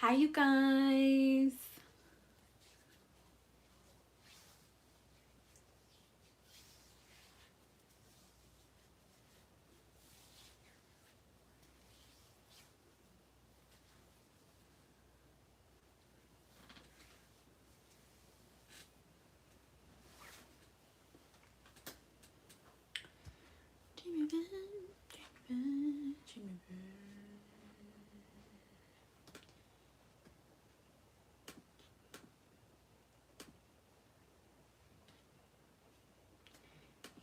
Hi, you guys. Jimmy Van, Jimmy Van, Jimmy Van.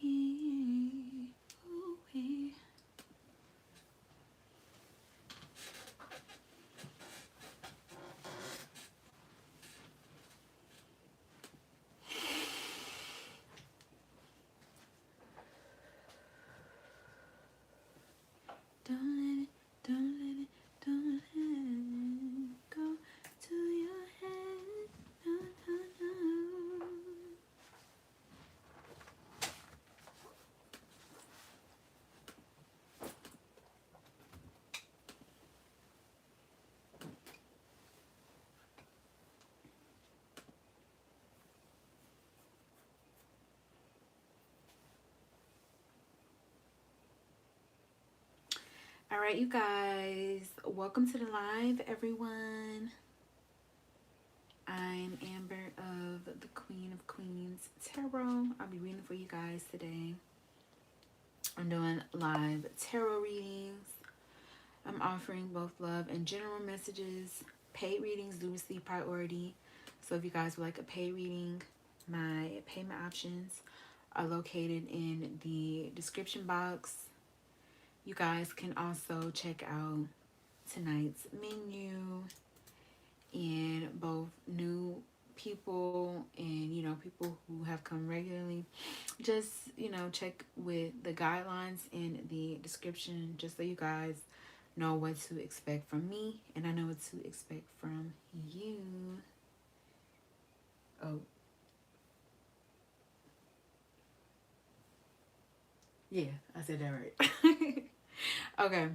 Ooh, wee. Don't let it, don't let it go to your head. No, no, no. All right, you guys. Welcome to the live, everyone. I'm Amber of the Queen of Queens Tarot. I'll be reading for you guys today. I'm doing live tarot readings. I'm offering both love and general messages. Paid readings do receive priority. So if you guys would like a paid reading, my payment options are located in the description box. You guys can also check out tonight's menu, and both new people and people who have come regularly, just check with the guidelines in the description, just so you guys know what to expect from me and I know what to expect from you. Oh, yeah, I said that right. Okay.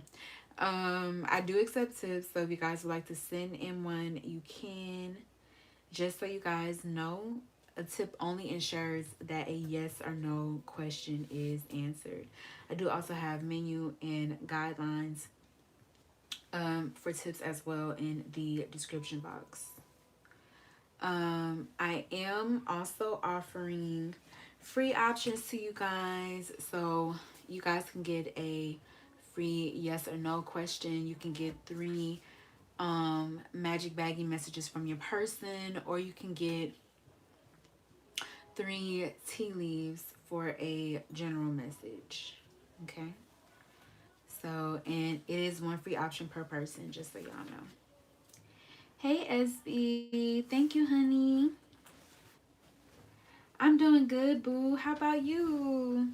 I do accept tips, so if you guys would like to send in one, you can. Just so you guys know, a tip only ensures that a yes or no question is answered. I do also have menu and guidelines for tips as well in the description box. I am also offering free options to you guys. So you guys can get a free yes or no question. You can get 3 magic baggie messages from your person, or you can get 3 tea leaves for a general message. Okay. So, and it is one free option per person, just so y'all know. Hey, SB. Thank you, honey. I'm doing good, boo. How about you?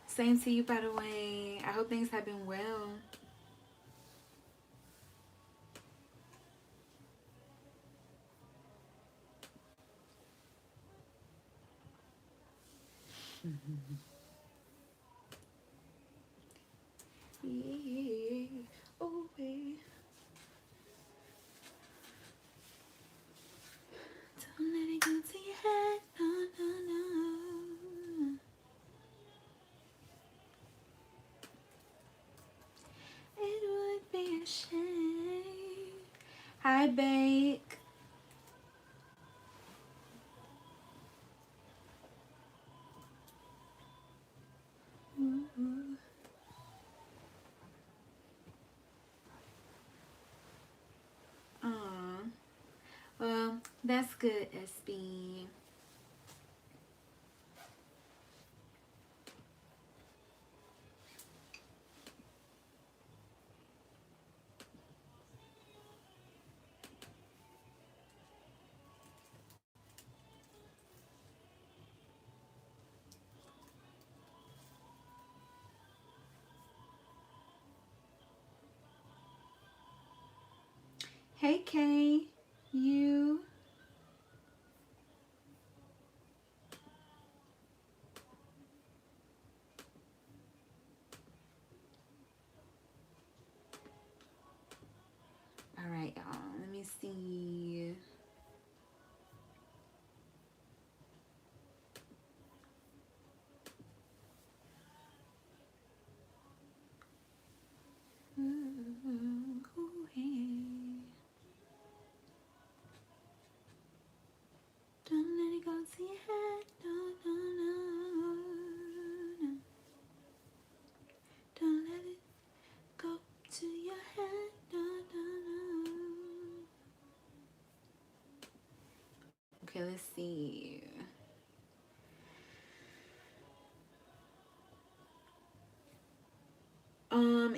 Same to you, by the way. I hope things have been well. Yeah. Oh, yeah. Don't let it go to your head. No, no, no. It would be a shame. Hi, Bake. Ooh. Aw. Well, that's good, SB. Hey, Kay. You. see. Ooh, hey. Don't let it go to your head. No, no, no, no. Don't let it go to your head. No, no, no. Okay, let's see.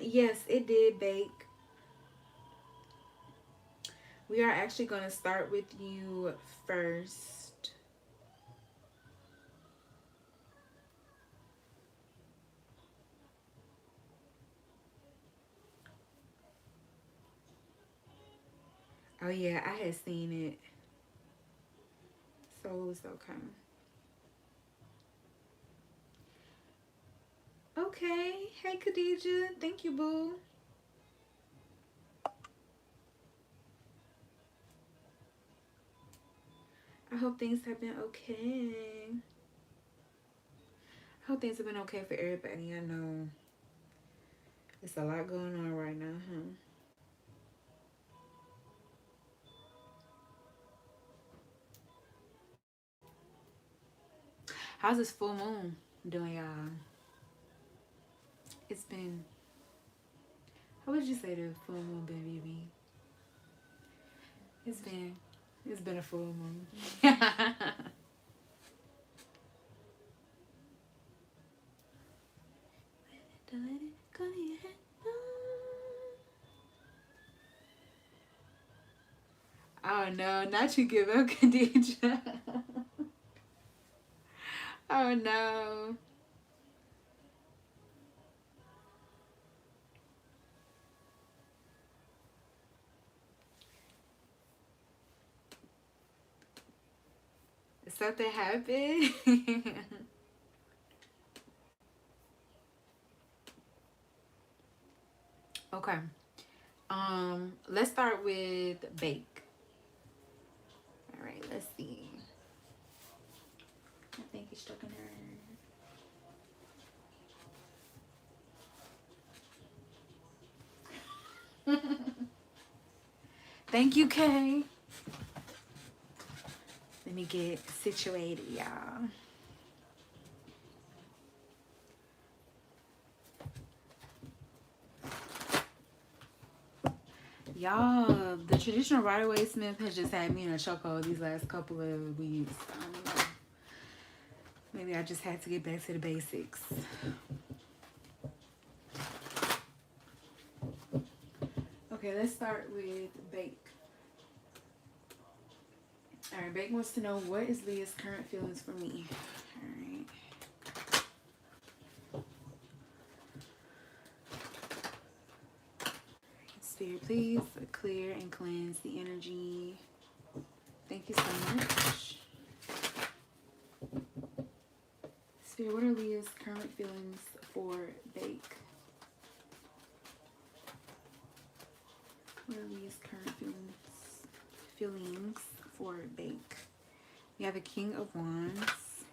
Yes, it did bake. We are actually going to start with you first. Oh yeah, I had seen it. So it was okay. Okay. Hey, Khadija. Thank you, boo. I hope things have been okay. I hope things have been okay for everybody. I know it's a lot going on right now, huh? How's this full moon doing, y'all? It's been, how would you say the full moon been, BB? It's been a full moon. Oh no, not you give up, Khadija. Oh no. Something happened. Okay. Let's start with bake. All right, let's see. I think it's stuck in there. Thank you, Kay. Let me get situated, y'all. Y'all, the traditional Rider-Waite Smith has just had me in a chokehold these last couple of weeks. I don't know. Maybe I just had to get back to the basics. Okay, let's start with Bake. All right, Bake wants to know, what is Leah's current feelings for me? All right. Spirit, please clear and cleanse the energy. Thank you so much. Spirit, what are Leah's current feelings for Bake? What are Leah's current feelings for Bake? We have the King of Wands.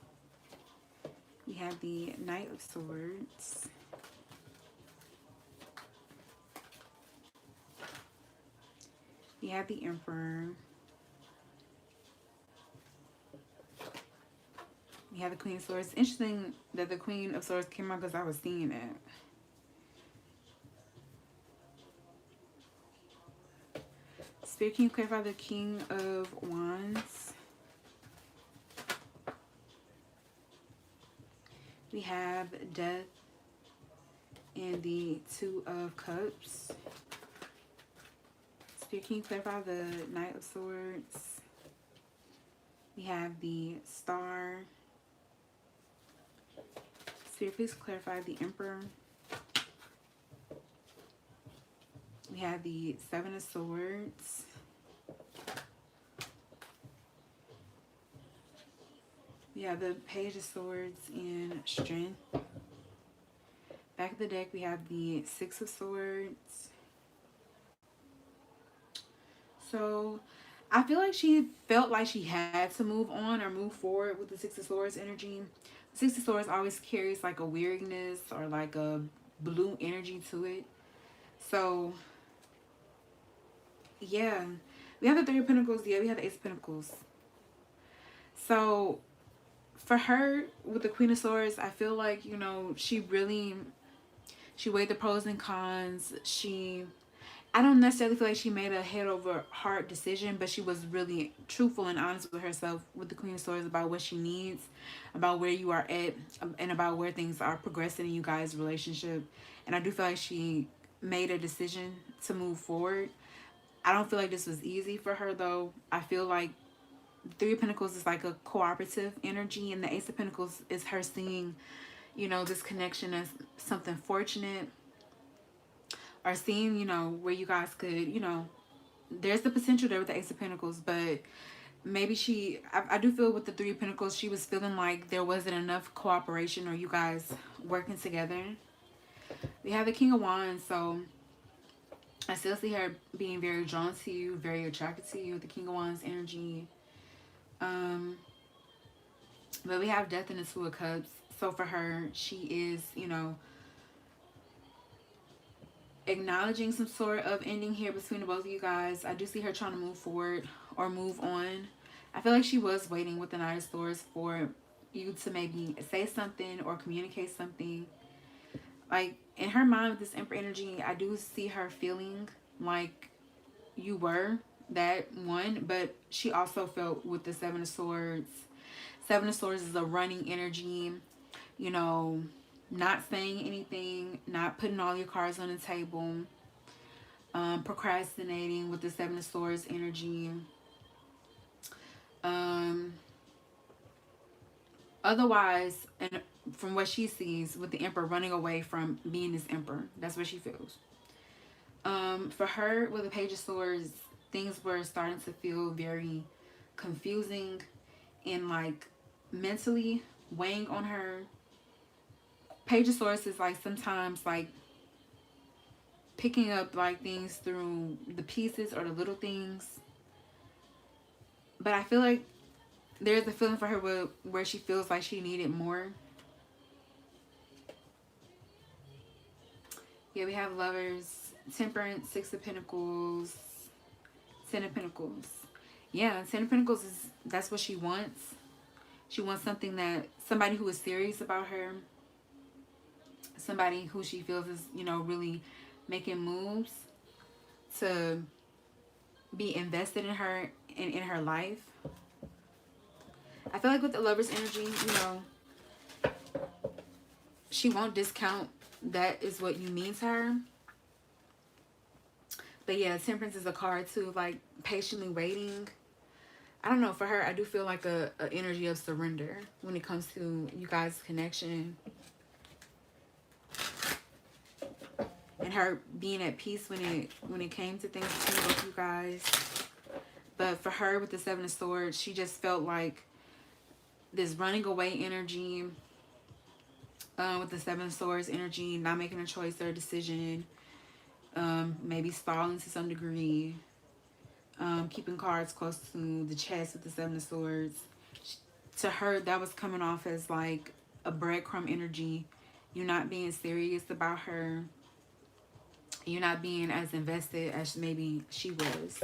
We have the Knight of Swords. We have the Emperor. We have the Queen of Swords. It's interesting that the Queen of Swords came out because I was seeing it. Spirit, can you clarify the King of Wands? We have Death and the Two of Cups. Spirit, can you clarify the Knight of Swords? We have the Star. Spirit, please clarify the Emperor. We have the Seven of Swords. We have the Page of Swords and Strength. Back of the deck, we have the Six of Swords, So I feel like she felt like she had to move on or move forward with the Six of Swords energy. Six of Swords always carries like a weariness or like a blue energy to it. So yeah, we have the Three of Pentacles. Yeah, we have the Ace of Pentacles. So for her with the Queen of Swords, I feel like, you know, she weighed the pros and cons. I don't necessarily feel like she made a head over heart decision, but she was really truthful and honest with herself with the Queen of Swords about what she needs, about where you are at, and about where things are progressing in you guys' relationship. And I do feel like she made a decision to move forward. I don't feel like this was easy for her though. I feel like Three of Pentacles is like a cooperative energy, and the Ace of Pentacles is her seeing, you know, this connection as something fortunate, or seeing, you know, where you guys could, you know, there's the potential there with the Ace of Pentacles, but maybe I do feel with the Three of Pentacles, she was feeling like there wasn't enough cooperation or you guys working together. We have the King of Wands, so I still see her being very drawn to you, very attracted to you with the King of Wands energy. Um, but we have Death and the Two of Cups. So for her, she is, you know, acknowledging some sort of ending here between the both of you guys. I do see her trying to move forward or move on. I feel like she was waiting with the Knight of Swords for you to maybe say something or communicate something. Like in her mind with this Emperor energy, I do see her feeling like you were that one, but she also felt with the Seven of Swords. Seven of Swords is a running energy, you know, not saying anything, not putting all your cards on the table, procrastinating with the Seven of Swords energy. Um, Otherwise, and from what she sees with the Emperor running away from being this Emperor, that's what she feels. For her with the Page of Swords, things were starting to feel very confusing and like mentally weighing on her. Page of Swords is like sometimes like picking up like things through the pieces or the little things. But I feel like there's a feeling for her where she feels like she needed more. Yeah, we have Lovers, Temperance, Six of Pentacles, Ten of Pentacles. Yeah, Ten of Pentacles that's what she wants. She wants something somebody who is serious about her. Somebody who she feels is, you know, really making moves to be invested in her and in her life. I feel like with the Lover's energy, you know, she won't discount that is what you mean to her. But yeah, Temperance is a card too, like patiently waiting. I don't know, for her, I do feel like a energy of surrender when it comes to you guys' connection. And her being at peace when it came to things between both you guys. But for her with the Seven of Swords, she just felt like this running away energy with the Seven of Swords energy, not making a choice or a decision, maybe stalling to some degree, keeping cards close to the chest with the Seven of Swords. To her, that was coming off as like a breadcrumb energy. You're not being serious about her. You're not being as invested as maybe she was.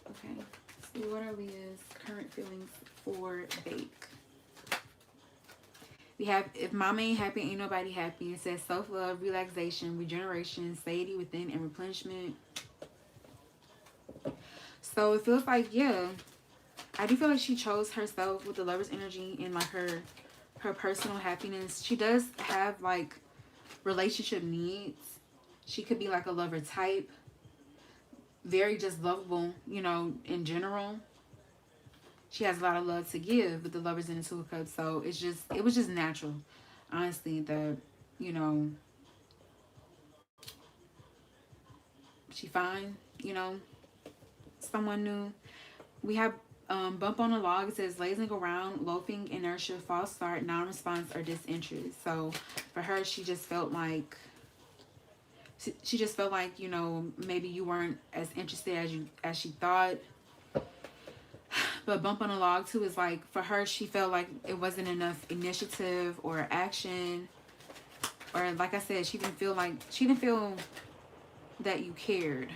Okay, so what are Leah's current feelings for Bake? We have, if mama ain't happy, ain't nobody happy. It says self-love, relaxation, regeneration, satiety within, and replenishment. So it feels like, yeah, I do feel like she chose herself with the Lover's energy and like her personal happiness. She does have like relationship needs. She could be like a lover type. Very just lovable, you know, in general. She has a lot of love to give with the Lovers and the Two of Cups. So it was just natural, honestly, that, you know, she find, you know, someone new. We have Bump on the log, it says lazing around, loafing, inertia, false start, non-response, or disinterest. So for her, she just felt like she just felt like, you know, maybe you weren't as interested as she thought. But bump on the log too is like, for her, she felt like it wasn't enough initiative or action, or like I said, she didn't feel that you cared.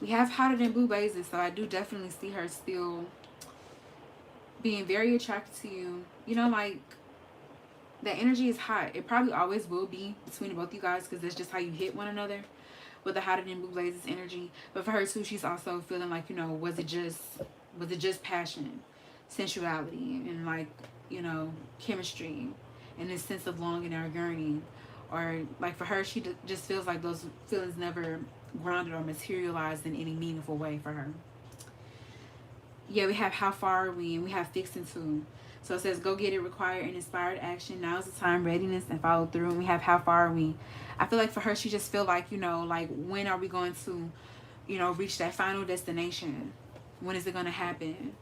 We have hotter than blue blazes, so I do definitely see her still being very attracted to you. You know, like, that energy is hot. It probably always will be between both you guys, because that's just how you hit one another with the hotter than blue blazes energy. But for her too, she's also feeling like, you know, was it just passion, sensuality, and like, you know, chemistry, and this sense of longing or yearning, or like for her, she just feels like those feelings never grounded or materialized in any meaningful way for her. Yeah, we have how far are we, and we have fixed and tune. So it says go get it, require an inspired action. Now is the time, readiness and follow through. And we have how far are we. I feel like for her, she just feel like, you know, like, when are we going to, you know, reach that final destination? When is it going to happen?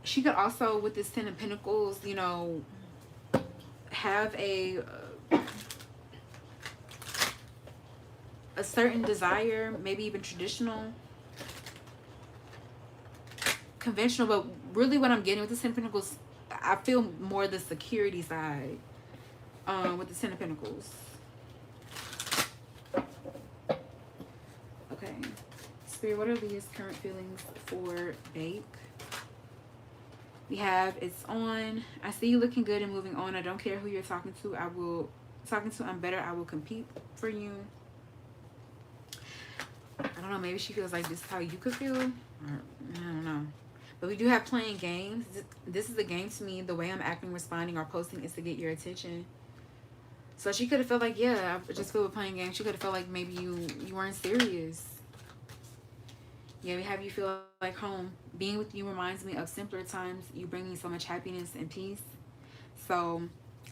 She could also, with this Ten of Pentacles, you know, have a certain desire, maybe even traditional, conventional, but really what I'm getting with the Ten of Pentacles, I feel more the security side with the Ten of Pentacles. Okay. Spirit, what are Leah's current feelings for Bake? We have, it's on. I see you looking good and moving on. I don't care who you're talking to. I'm better. I will compete for you. I don't know. Maybe she feels like this is how you could feel. Or, I don't know. But we do have playing games. This is a game to me. The way I'm acting, responding, or posting is to get your attention. So she could have felt like, yeah, I just feel with playing games. She could have felt like maybe you weren't serious. Yeah, we have you feel like home. Being with you reminds me of simpler times. You bring me so much happiness and peace. So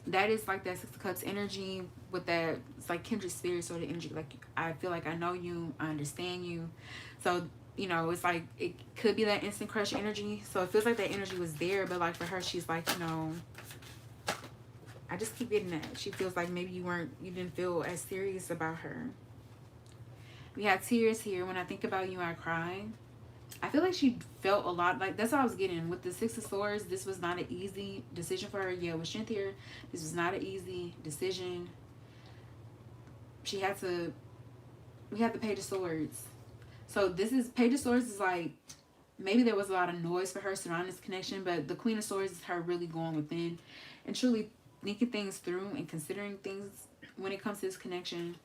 that is like that Six of Cups energy with that, it's like kindred spirit sort of energy. Like, I feel like I know you, I understand you. So, you know, it's like, it could be that instant crush energy. So it feels like that energy was there, but like for her, she's like, you know, I just keep getting that. She feels like maybe you didn't feel as serious about her. We have tears here. When I think about you, I cry. I feel like she felt a lot, like, that's what I was getting with the Six of Swords. This was not an easy decision for her. Yeah, with Strength here, this was not an easy decision. We have the Page of Swords. So this is, Page of Swords is like, maybe there was a lot of noise for her surrounding this connection, but the Queen of Swords is her really going within and truly thinking things through and considering things when it comes to this connection.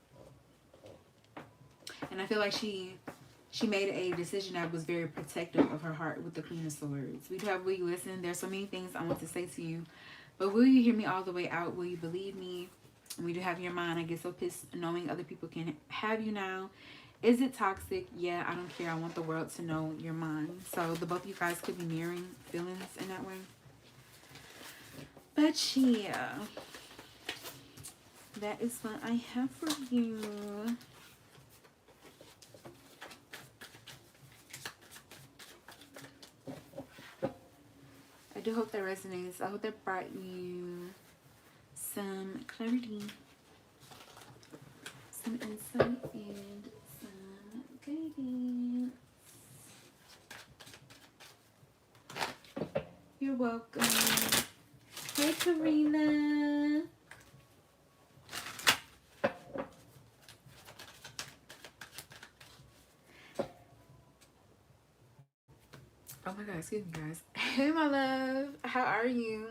And I feel like she made a decision that was very protective of her heart with the Queen of Swords. We do have, will you listen? There's so many things I want to say to you, but will you hear me all the way out? Will you believe me? And we do have your mind. I get so pissed knowing other people can have you now. Is it toxic? Yeah, I don't care. I want the world to know your mind. So the both of you guys could be mirroring feelings in that way. But yeah, that is what I have for you. I do hope that resonates. I hope that brought you some clarity, some insight, and some guidance. You're welcome. Hey, Karina. Oh my God, excuse me, guys. Hey, my love. How are you?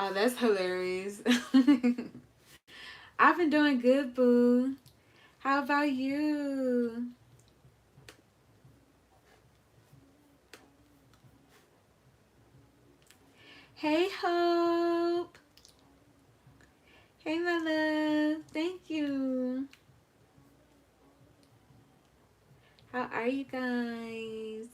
Oh, that's hilarious. I've been doing good, boo. How about you? Hey, Hope. Hey, my love. Thank you. How are you guys?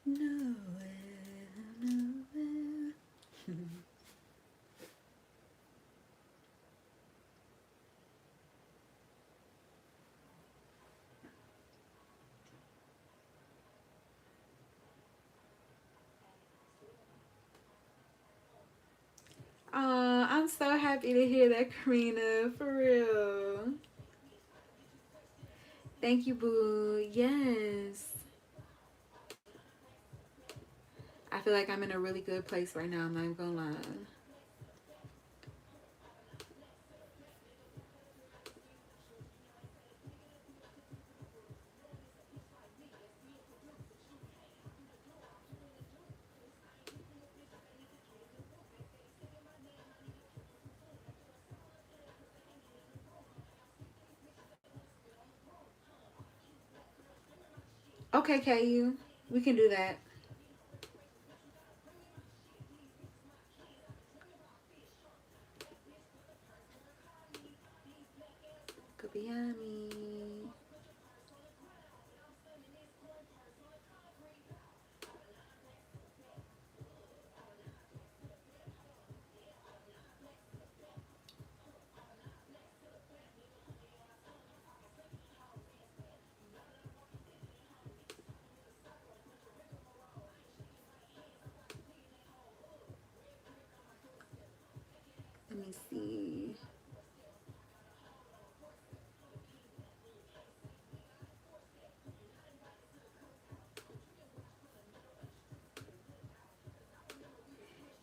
Nowhere, nowhere. Oh, I'm so happy to hear that, Karina. For real. Thank you, boo. Yes. I feel like I'm in a really good place right now. I'm not even gonna lie. Okay, KU. We can do that. Could be yummy. Let me see.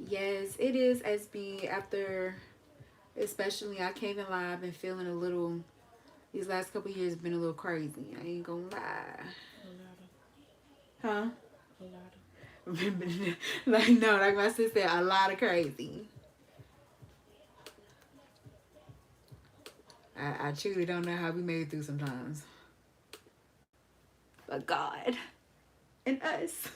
Yes, it is SB. After, especially, I came in live and feeling a little. These last couple years have been a little crazy. I ain't gonna lie. Huh? Like, no, like my sister said, a lot of crazy. I truly don't know how we made it through sometimes. But God and us.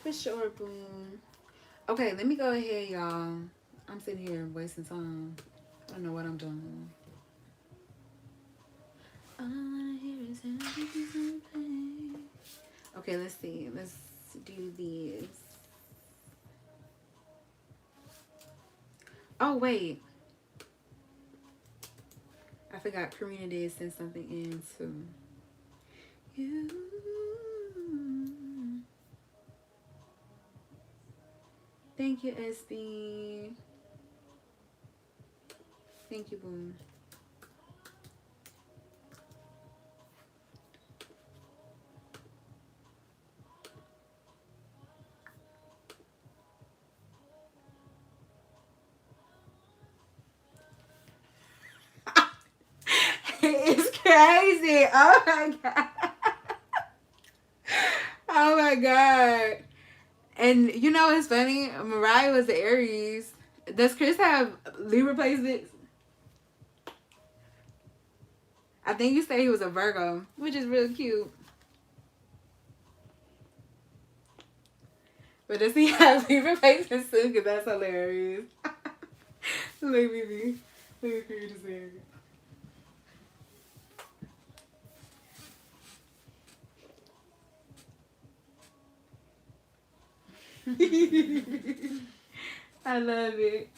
For sure, boom. Okay, let me go ahead, y'all. I'm sitting here wasting time. I don't know what I'm doing. All I wanna hear is everything's okay. Okay, let's see. Let's do these. Oh, wait. I forgot Karina did send something in too. You. Thank you, SB. Thank you, boom. It's crazy. Oh my God. Oh my God. And you know what's funny? Mariah was the Aries. Does Chris have Libra placements? I think you say he was a Virgo, which is real cute. But does he have Libra placements too? Because that's hilarious. Look at me. Look at me just there. I love it.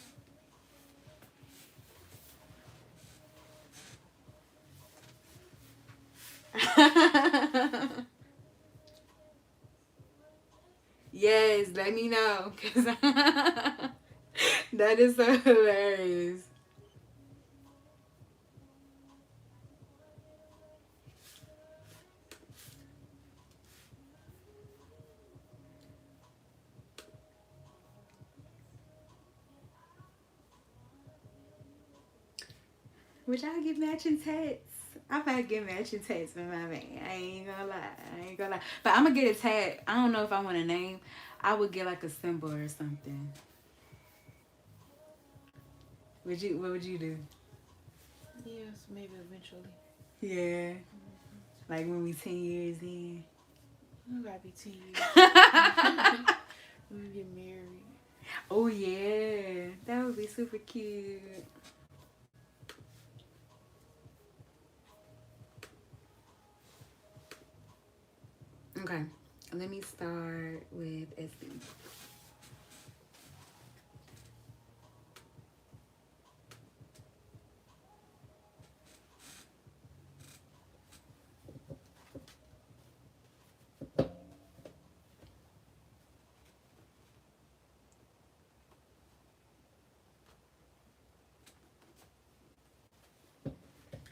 Yes, let me know, cause that is so hilarious. Would y'all get matching tats? I might get matching tats for my man. I ain't gonna lie. I ain't gonna lie. But I'm gonna get a tat. I don't know if I want a name. I would get like a symbol or something. Would you? What would you do? Yes, maybe eventually. Yeah. Like when we 10 years in. I gotta be 10 years. When we get married. Oh yeah. That would be super cute. Okay. Let me start with SB.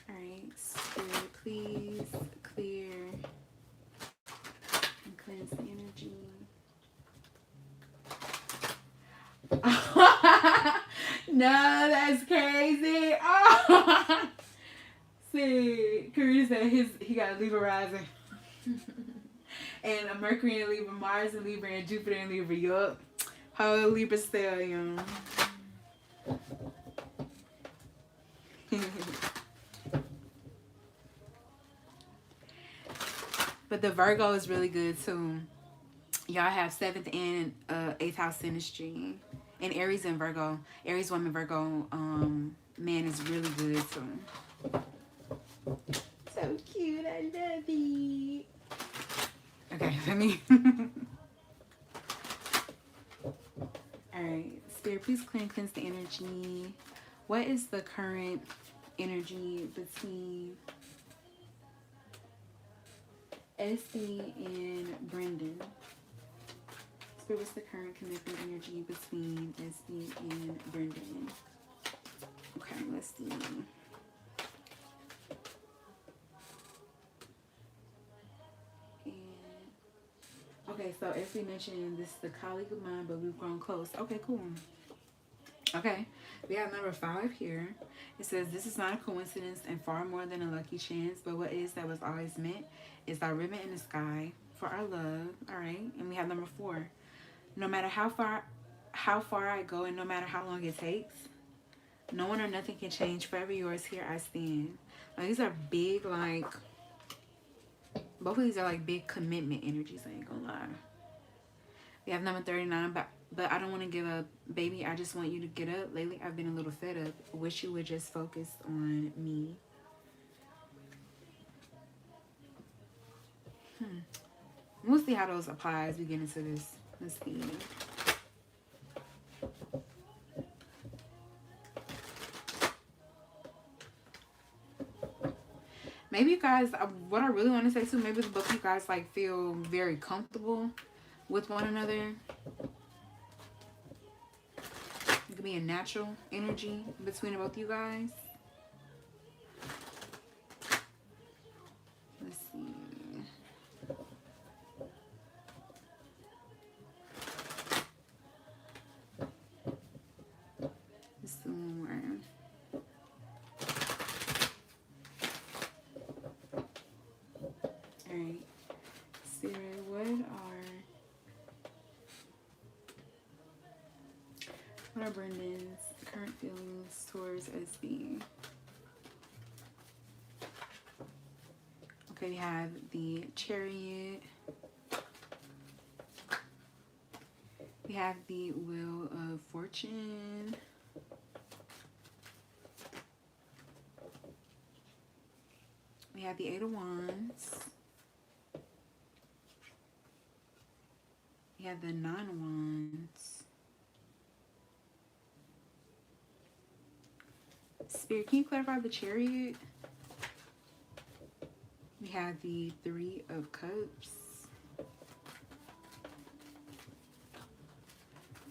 Alright, Spirit, please clear and cleanse the energy. No, that's crazy. Oh. See, Karina said he got Libra rising. And a Mercury in Libra, Mars in Libra, and Jupiter in Libra. Yup. How Libra stallion. But the Virgo is really good too. Y'all have 7th and 8th house synastry. And Aries and Virgo. Aries woman, Virgo man is really good too. So cute. I love it. Okay, let me. Alright. Spirit, please clear and cleanse the energy. What is the current energy between SB and Brendan? Spirit, what's the current connecting energy between SB and Brendan? Okay, let's see. Okay, so as we mentioned, this is the colleague of mine, but we've grown close. Okay, cool. Okay, we have number 5 here. It says, this is not a coincidence and far more than a lucky chance, but what is that was always meant is our ribbon in the sky for our love. All right, and we have number 4. No matter how far I go and no matter how long it takes, no one or nothing can change. Forever yours, here I stand. Like, these are big, like, both of these are like big commitment energies, I ain't gonna lie. We have number 39, but I don't want to give up. Baby, I just want you to get up. Lately, I've been a little fed up. Wish you would just focus on me. We'll see how those apply as we get into this. Let's see. Maybe you guys, what I really want to say too, maybe both of you guys like feel very comfortable with one another. It could be a natural energy between the both of you guys. Let's see. Let's do one more. Alright. Sarah, what are Brendan's current feelings towards SB? Okay, we have the Chariot. We have the Wheel of Fortune. We have the 8 of Wands. We have the 9 of Wands. Spirit, can you clarify the Chariot? We have the Three of Cups.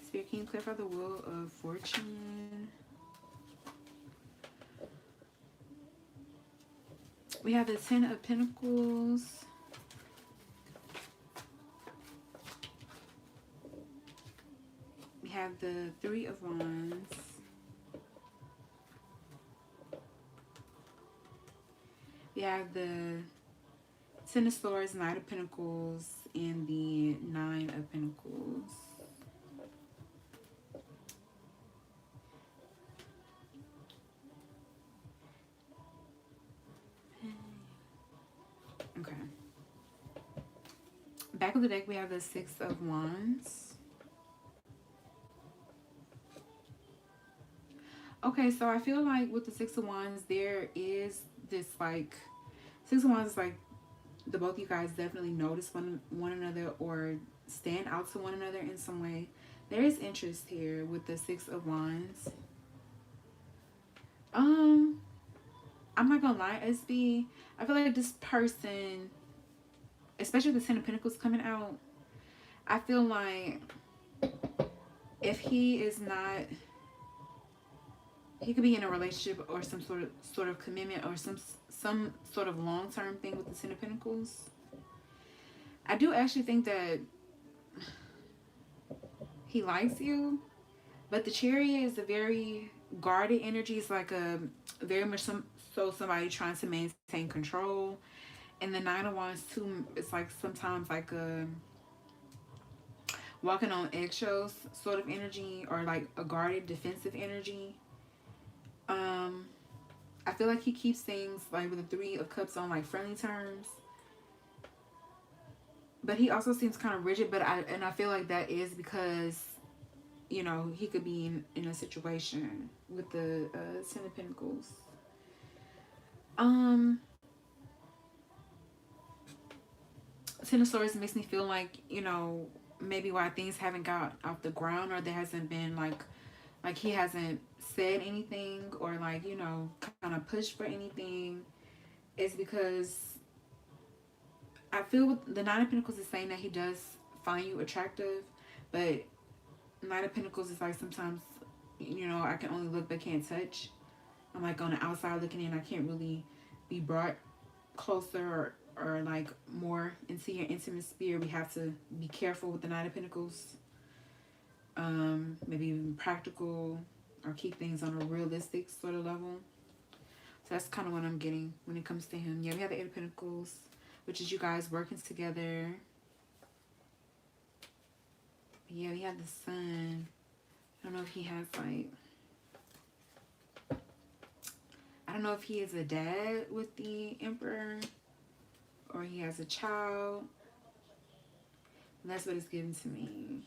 Spirit, can you clarify the Wheel of Fortune? We have the Ten of Pentacles. We have the Three of Wands. We have the Ten of Swords, Knight of Pentacles, and the Nine of Pentacles. Okay. Back of the deck, we have the Six of Wands. Okay, so I feel like with the Six of Wands, there is this like, Six of Wands is like the both of you guys definitely notice one another or stand out to one another in some way. There is interest here with the Six of Wands. I'm not gonna lie, SB. I feel like this person, especially the Ten of Pentacles coming out, I feel like if he is not, he could be in a relationship or some sort of commitment or some sort of long-term thing with the Ten of Pentacles. I do actually think that he likes you, but the Chariot is a very guarded energy. It's like a very much somebody trying to maintain control. And the Nine of Wands too, it's like sometimes like a walking on eggshells sort of energy, or like a guarded defensive energy. I feel like he keeps things like with the Three of Cups on like friendly terms, but he also seems kind of rigid. But I feel like that is because, you know, he could be in a situation with the Ten of Pentacles. Ten of Swords makes me feel like, you know, maybe why things haven't got off the ground, or there hasn't been like he hasn't said anything, or like, you know, kind of pushed for anything, is because I feel the Nine of Pentacles is saying that he does find you attractive, but Nine of Pentacles is like sometimes, you know, I can only look but can't touch. I'm like on the outside looking in. I can't really be brought closer or like more into your intimate sphere. We have to be careful with the Nine of Pentacles. Maybe even practical, or keep things on a realistic sort of level. So that's kind of what I'm getting when it comes to him. Yeah, we have the Eight of Pentacles, which is you guys working together. Yeah, we have the Sun. I don't know if he has like, I don't know if he is a dad with the Emperor, or he has a child. That's what it's given to me.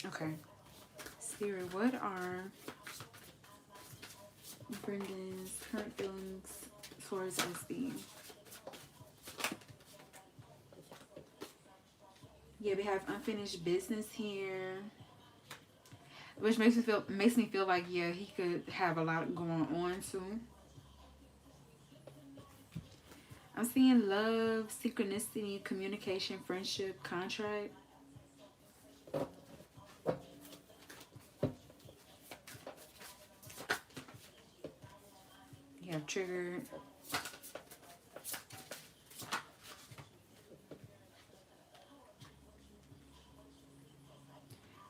Okay. Spirit, what are Brendan's current feelings towards SB? Yeah, we have unfinished business here, which makes me feel like, yeah, he could have a lot going on too. I'm seeing love, synchronicity, communication, friendship, contract. You have triggered.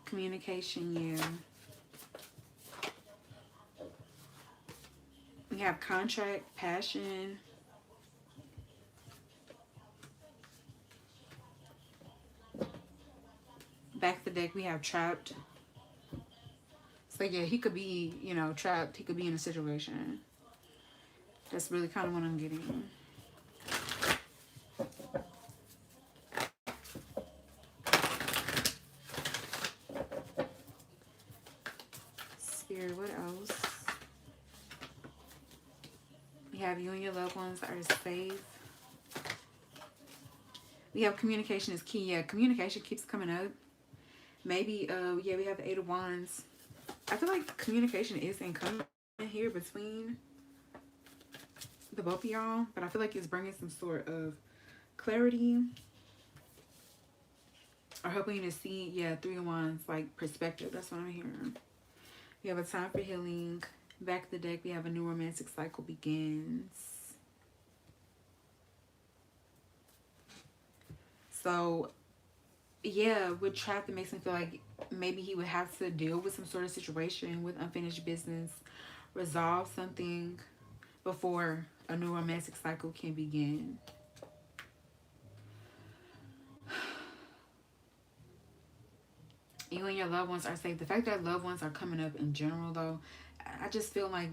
Communication, yeah. We have contract, passion. Back of the deck, we have trapped. So yeah, he could be, you know, trapped. He could be in a situation. That's really kind of what I'm getting. Spirit, what else? We have you and your loved ones are safe. We have communication is key. Yeah, communication keeps coming up. Maybe, yeah, we have the 8 of Wands. I feel like communication is incoming here between the both of y'all, but I feel like it's bringing some sort of clarity or helping you to see, yeah, 3 of Wands, like perspective. That's what I'm hearing. We have a time for healing. Back of the deck, we have a new romantic cycle begins. So, yeah, with trapped, it makes me feel like maybe he would have to deal with some sort of situation with unfinished business, resolve something before a new romantic cycle can begin. You and your loved ones are safe. The fact that loved ones are coming up in general, though, I just feel like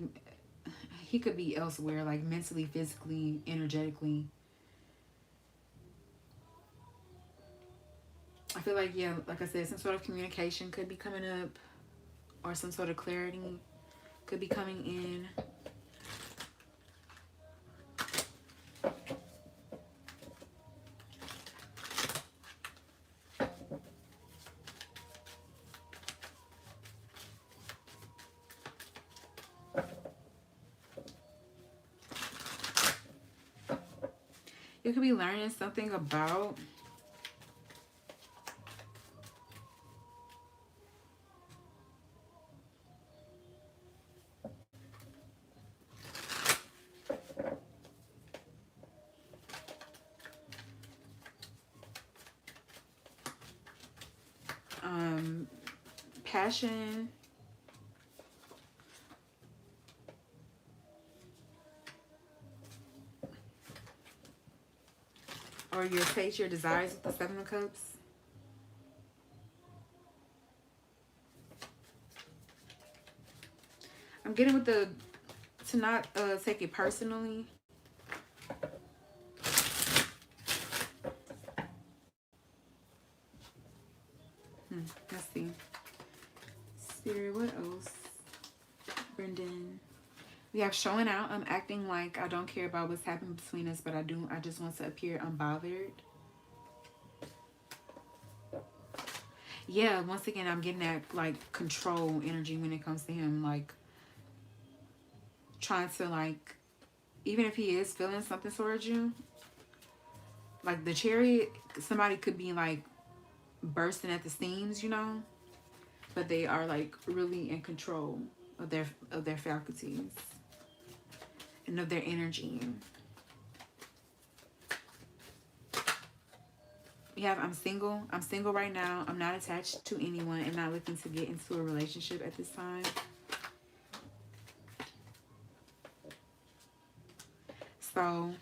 he could be elsewhere, like mentally, physically, energetically. I feel like, yeah, like I said, some sort of communication could be coming up or some sort of clarity could be coming in. You could be learning something about passion, or your taste, your desires with the 7 of Cups. I'm getting with the to not take it personally. Let's see. Spirit, what else? Brendan. We have showing out. I'm acting like I don't care about what's happening between us, but I do. I just want to appear unbothered. Yeah, once again, I'm getting that like control energy when it comes to him, like trying to like, even if he is feeling something towards you, like the Chariot, somebody could be like bursting at the seams, you know, but they are like really in control of their faculties and of their energy. We have I'm single. I'm single right now. I'm not attached to anyone and not looking to get into a relationship at this time. So,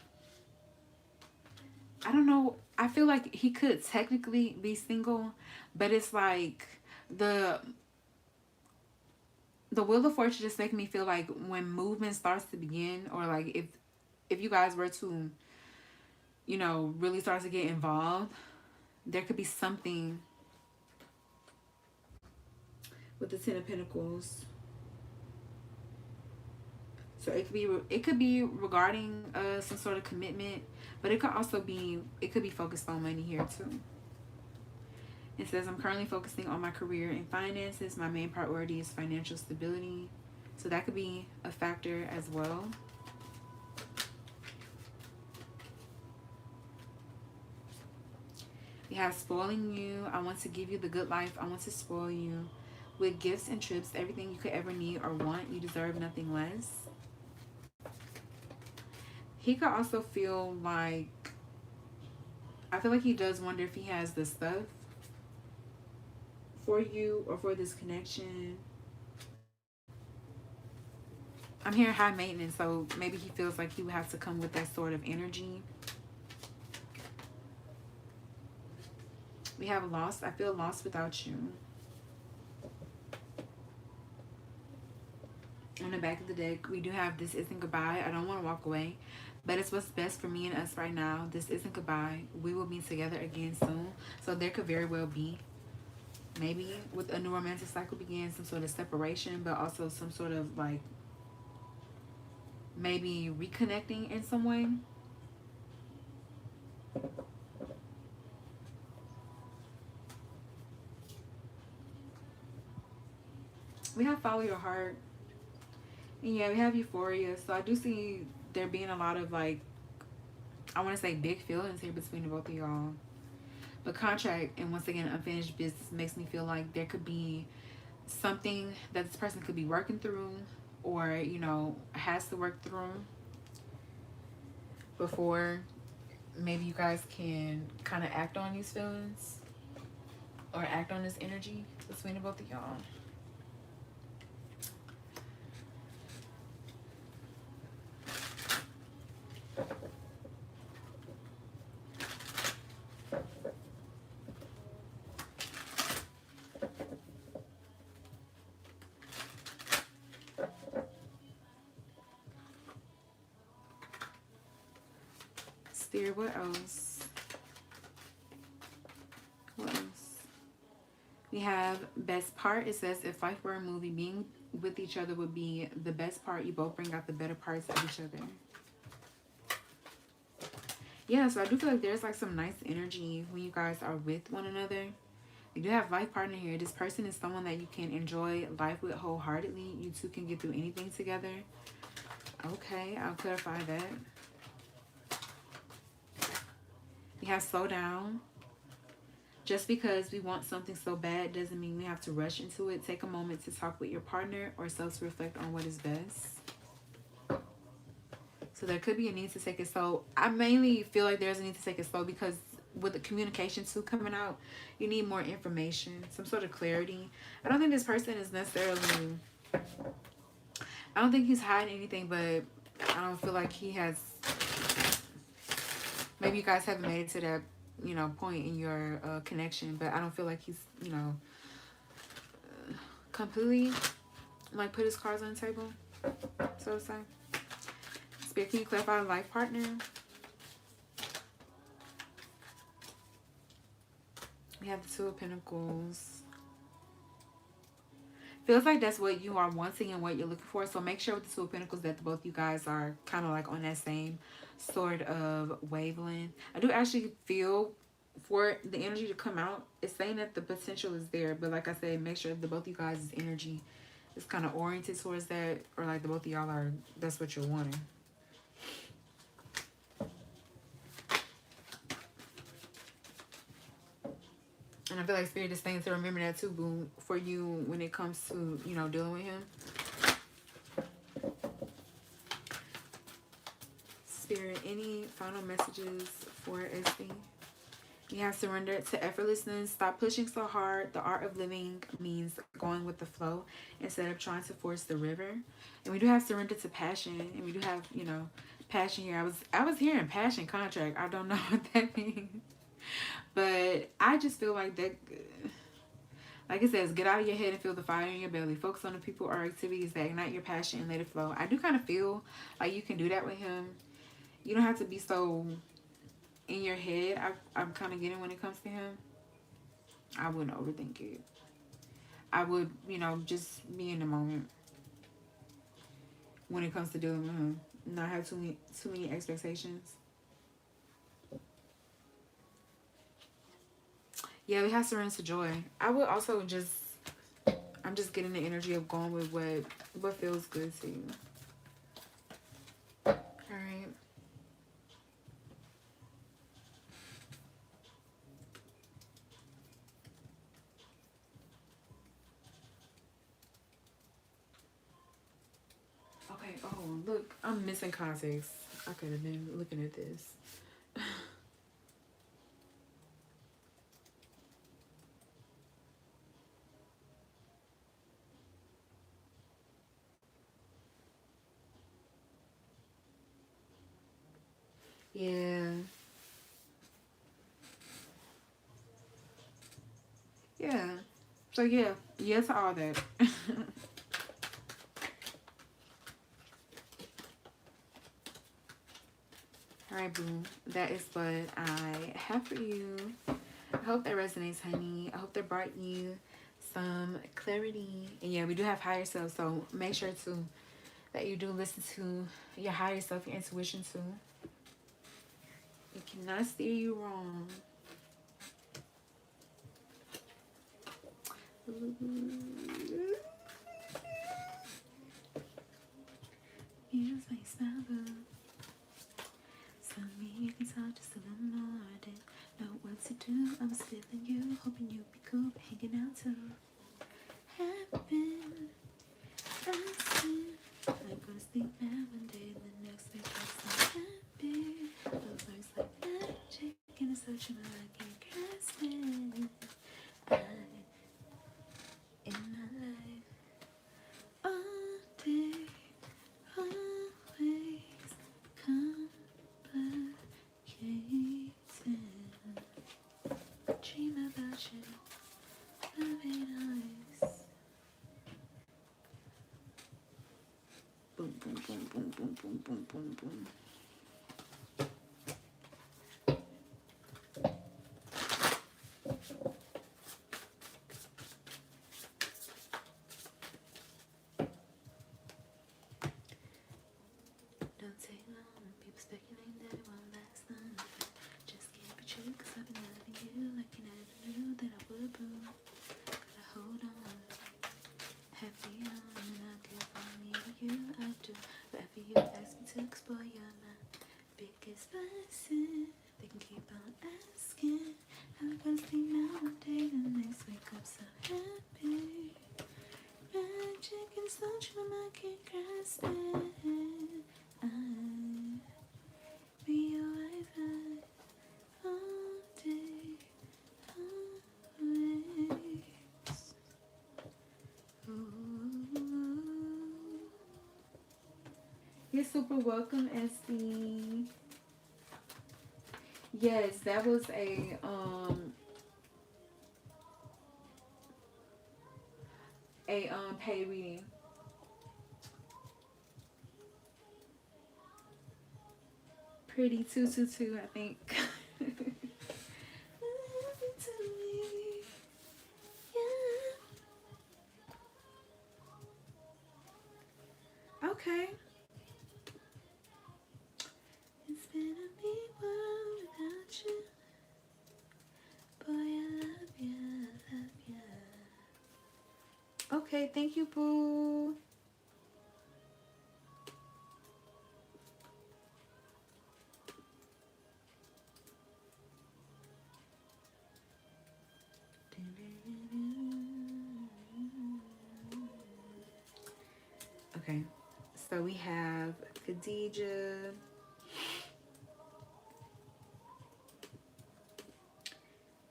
I don't know. I feel like he could technically be single, but it's like the Wheel of Fortune just making me feel like when movement starts to begin, or like if you guys were to, you know, really start to get involved, there could be something with the 10 of Pentacles. So it could be regarding some sort of commitment, but it could be focused on money here too. It says I'm currently focusing on my career and finances. My main priority is financial stability. So that could be a factor as well. We have spoiling you. I want to give you the good life. I want to spoil you with gifts and trips, everything you could ever need or want. You deserve nothing less. He could also feel like, I feel like he does wonder if he has the stuff for you or for this connection. I'm hearing high maintenance, so maybe he feels like he would have to come with that sort of energy. We have lost. I feel lost without you. On the back of the deck, we do have this isn't goodbye. I don't want to walk away, but it's what's best for me and us right now. This isn't goodbye. We will be together again soon. So there could very well be, maybe with a new romantic cycle begin, some sort of separation, but also some sort of like maybe reconnecting in some way. We have follow your heart. And yeah, we have euphoria. So I do see there being a lot of like, I want to say big feelings here between the both of y'all. But contract and once again unfinished business makes me feel like there could be something that this person could be working through, or you know, has to work through before maybe you guys can kind of act on these feelings or act on this energy between the both of y'all. Spirit, what else? What else? We have best part. It says if life were a movie, being with each other would be the best part. You both bring out the better parts of each other. Yeah, so I do feel like there's like some nice energy when you guys are with one another. You do have life partner here. This person is someone that you can enjoy life with wholeheartedly. You two can get through anything together. Okay, I'll clarify that. We have slow down. Just because we want something so bad doesn't mean we have to rush into it. Take a moment to talk with your partner or self-reflect on what is best. So there could be a need to take it slow. I mainly feel like there's a need to take it slow because with the communication too coming out, you need more information, some sort of clarity. I don't think this person is necessarily, I don't think he's hiding anything, but I don't feel like he has, maybe you guys haven't made it to that, you know, point in your connection, but I don't feel like he's, you know, completely like put his cards on the table, so to say. Spirit, can you clarify life partner? We have the Two of Pentacles. Feels like that's what you are wanting and what you're looking for. So make sure with the Two of Pentacles that both you guys are kind of like on that same sort of wavelength. I do actually feel for the energy to come out. It's saying that the potential is there. But like I said, make sure the both of you guys' energy is kind of oriented towards that. Or like the both of y'all are, that's what you're wanting. And I feel like Spirit is saying to remember that too, boo, for you when it comes to, you know, dealing with him. Spirit, any final messages for SD? You have surrendered to effortlessness. Stop pushing so hard. The art of living means going with the flow instead of trying to force the river. And we do have surrender to passion. And we do have, you know, passion here. I was hearing passion contract. I don't know what that means. But I just feel like that, like it says, get out of your head and feel the fire in your belly. Focus on the people or activities that ignite your passion and let it flow. I do kind of feel like you can do that with him. You don't have to be so in your head. I'm kind of getting when it comes to him. I wouldn't overthink it. I would, you know, just be in the moment when it comes to dealing with him. Not have too many expectations. Yeah, we have surrender to joy. I would also just, I'm just getting the energy of going with what feels good to you. All right. Okay, oh, look, I'm missing context. I could have been looking at this. Yeah. Yeah. So, yeah. Yeah to all that. Alright, boo. That is what I have for you. I hope that resonates, honey. I hope that brought you some clarity. And yeah, we do have higher self, so make sure to that you do listen to your higher self, your intuition too. It cannot steer you wrong. Feels like smell good. Some me you can talk just a little more. I didn't know what to do. I was feeling you, hoping you'd be cool, but hanging out too. Happen, I'm gonna sleep now one day, the next week I'm so happy. Those words like magic in a social I can't grasp it. In my life, all day, always complicated. Dream about you, loving eyes. Boom, boom, boom, boom, boom, boom, boom, boom, boom. Don't take long, people speculate that it won't last long. Just keep it true, cause I've been loving you like you never knew that I would, boo. Gotta hold on, happy on, and I'll give all me to you, I do. Whatever you ask me to explore, you're my biggest blessing. They can keep on asking, how we gonna sleep now one day, the next wake up so happy. Magic and such, I can't grasp it. I'll be your wife all day, always. Ooh. You're super welcome, Esty. Yes, that was a paid reading. Pretty 222, I think. Okay. It's been a big world without you. Boy, I love you, I love you. Okay, thank you, boo. Okay, so we have Khadija,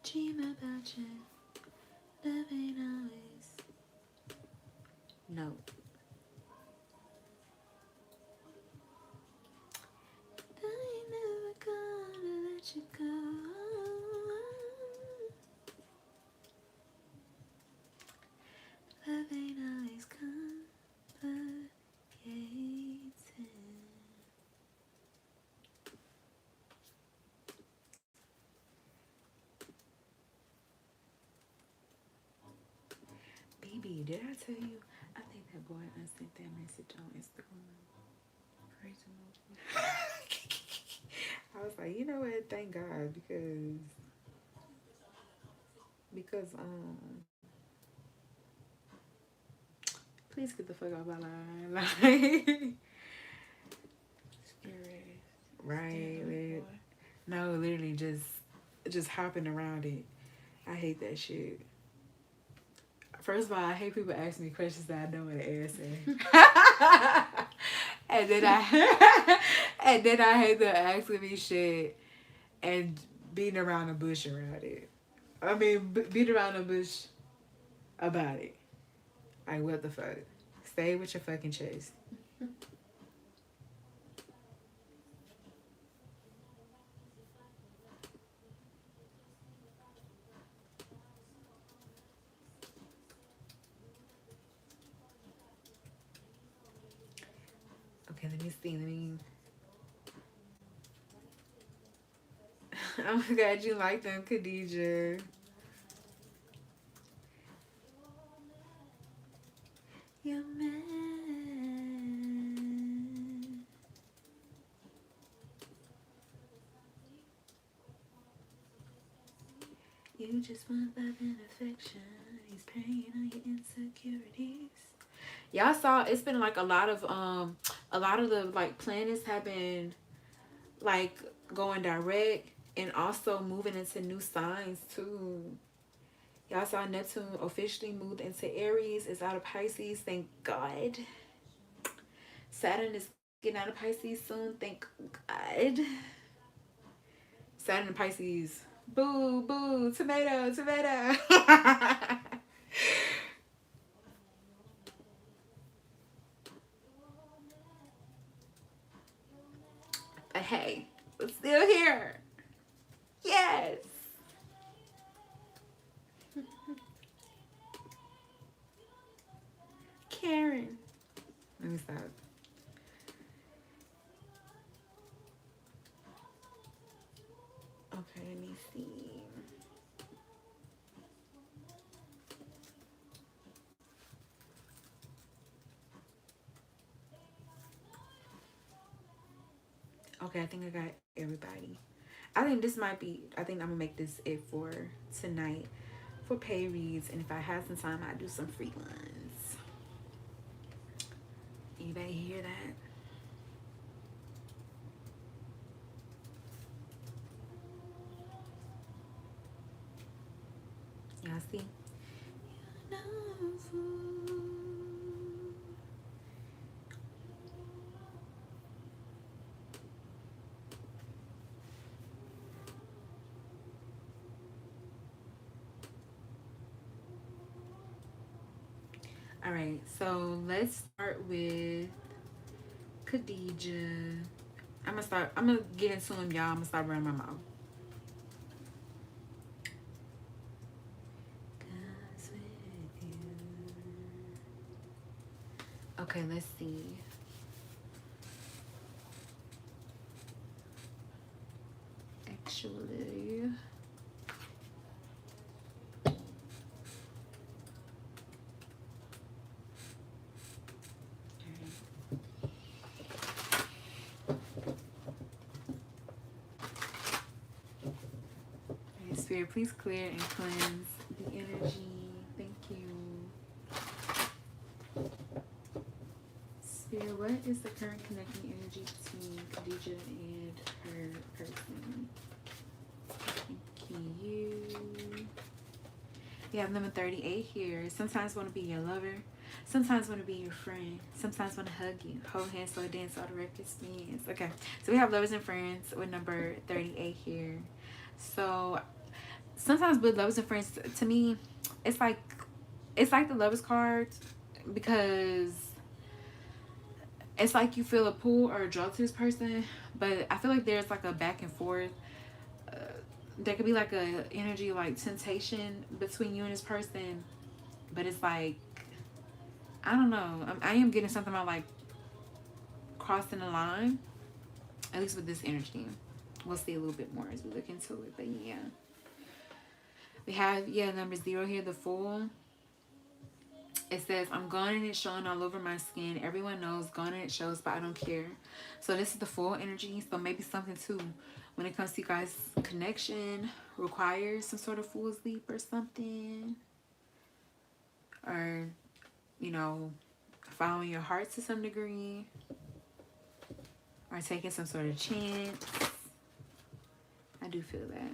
dream about you, love ain't always. No. I ain't never gonna let you go. Love ain't always complicated. BB, did I tell you? I think that boy I sent that message on Instagram. Crazy emoji. I was like, you know what? Thank God because please get the fuck out of my line. Like, right? No, literally just hopping around it. I hate that shit. First of all, I hate people asking me questions that I know what to answer. and then I hate them asking me shit and beating around the bush around it. I mean, beat around the bush about it. Like, what the fuck? Stay with your fucking chest. Okay, let me see. I'm glad you like them, Khadija. Your man. You just want love and affection. He's preying on your insecurities. Y'all saw it's been like a lot of the like planets have been like going direct and also moving into new signs too. Y'all saw Neptune officially moved into Aries. It's out of Pisces. Thank God. Saturn is getting out of Pisces soon. Thank God. Saturn and Pisces. Boo, boo, tomato, tomato. But hey, we're still here. Yes. Karen. Let me stop. Okay, let me see. Okay, I think I got everybody. I think this might be, I think I'm gonna make this it for tonight for pay reads. And if I have some time, I'll do some free ones. Anybody hear that? Y'all see? All right, so let's start with Khadija. I'm gonna get into them, y'all. I'm gonna start running my mouth. Okay, let's see. Actually, okay, Spirit, please clear and cleanse the energy. Thank you. Spirit, what is the current connecting energy between Khadija and her person? Thank you. We have number 38 here. Sometimes want to be your lover. Sometimes want to be your friend. Sometimes want to hug you. Hold hands, slow dance, all the records spins. Okay, so we have lovers and friends with number 38 here. So sometimes with lovers and friends, to me, it's like the lovers card because it's like you feel a pull or a draw to this person, but I feel like there's like a back and forth. There could be like a energy like temptation between you and this person, but it's like I don't know. I am getting something about like crossing the line, at least with this energy. We'll see a little bit more as we look into it, but yeah. We have, number 0 here, the Fool. It says, I'm gone and it's showing all over my skin. Everyone knows gone and it shows, but I don't care. So this is the Fool energy. So maybe something too, when it comes to you guys' connection, requires some sort of fool's leap or something. Or, you know, following your heart to some degree. Or taking some sort of chance. I do feel that.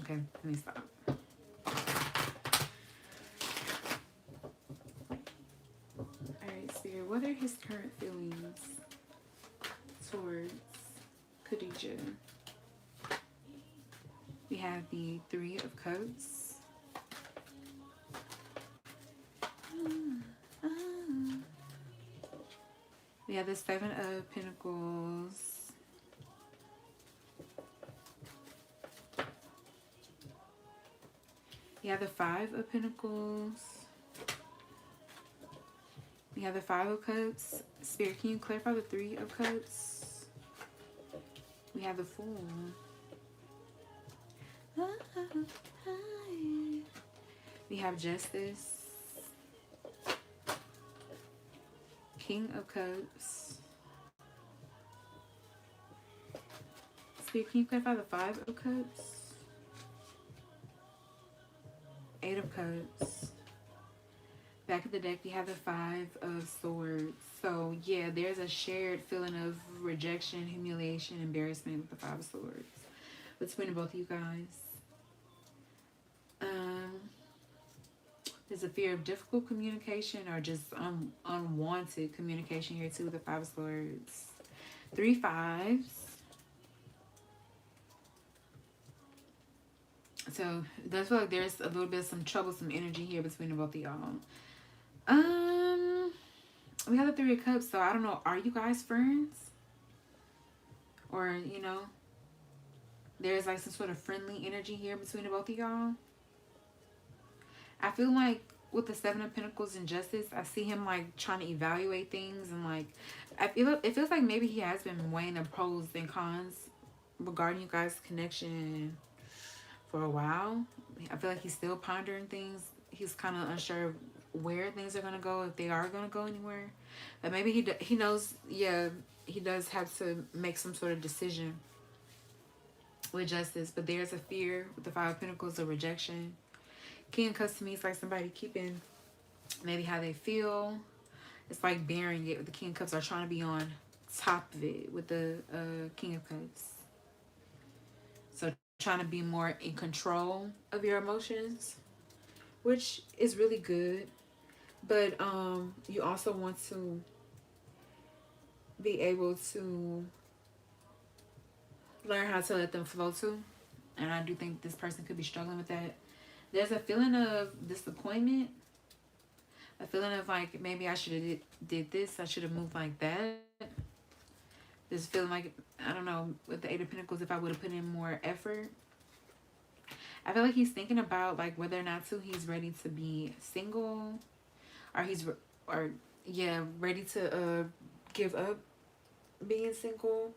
Okay, let me stop. Alright, Spirit, what are his current feelings towards Khadija? We have the 3 of Cups. We have the 7 of Pentacles. We have the Five of Pentacles. We have the Five of Cups. Spirit, can you clarify the Three of Cups? We have the Fool. We have Justice. King of Cups. Spirit, can you clarify the Five of Cups? Eight of Cups. Back of the deck, we have the Five of Swords. So, yeah, there's a shared feeling of rejection, humiliation, embarrassment with the Five of Swords between both of you guys. There's a fear of difficult communication or just unwanted communication here too with the Five of Swords. 3 fives. So it does feel like there's a little bit of some troublesome energy here between the both of y'all. We have the Three of Cups, so I don't know. Are you guys friends? Or, you know, there's like some sort of friendly energy here between the both of y'all. I feel like with the Seven of Pentacles and Justice, I see him like trying to evaluate things, and like it feels like maybe he has been weighing the pros and cons regarding you guys' connection for a while. I feel like he's still pondering things. He's kind of unsure of where things are gonna go, if they are gonna go anywhere. But maybe he knows. Yeah, he does have to make some sort of decision with Justice. But there's a fear with the Five of Pentacles of rejection. King of Cups to me is like somebody keeping maybe how they feel. It's like bearing it with the King of Cups, or trying to be on top of it with the King of Cups. So trying to be more in control of your emotions, which is really good. But you also want to be able to learn how to let them flow too. And I do think this person could be struggling with that. There's a feeling of disappointment. A feeling of like, maybe I should have did this. I should have moved like that. This feeling like, I don't know, with the Eight of Pentacles, if I would have put in more effort. I feel like he's thinking about like whether or not he's ready to be single. Or ready to give up being single.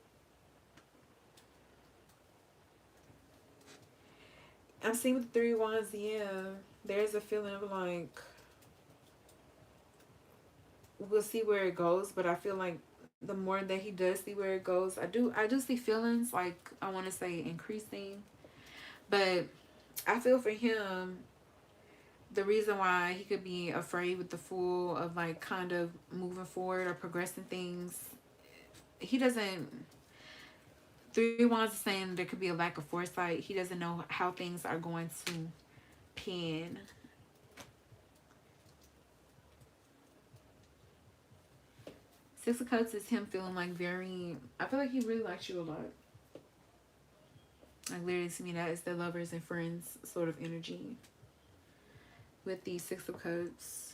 I'm seeing with the Three of Wands, yeah, there's a feeling of like, we'll see where it goes, but I feel like the more that he does see where it goes, I do see feelings like, I want to say, increasing. But I feel for him, the reason why he could be afraid with the Fool of like kind of moving forward or progressing things, he doesn't. Three of Wands is saying there could be a lack of foresight. He doesn't know how things are going to pan. Six of Cups is him feeling like very, I feel like he really likes you a lot. Like literally to me, that is the lovers and friends sort of energy with the Six of Cups.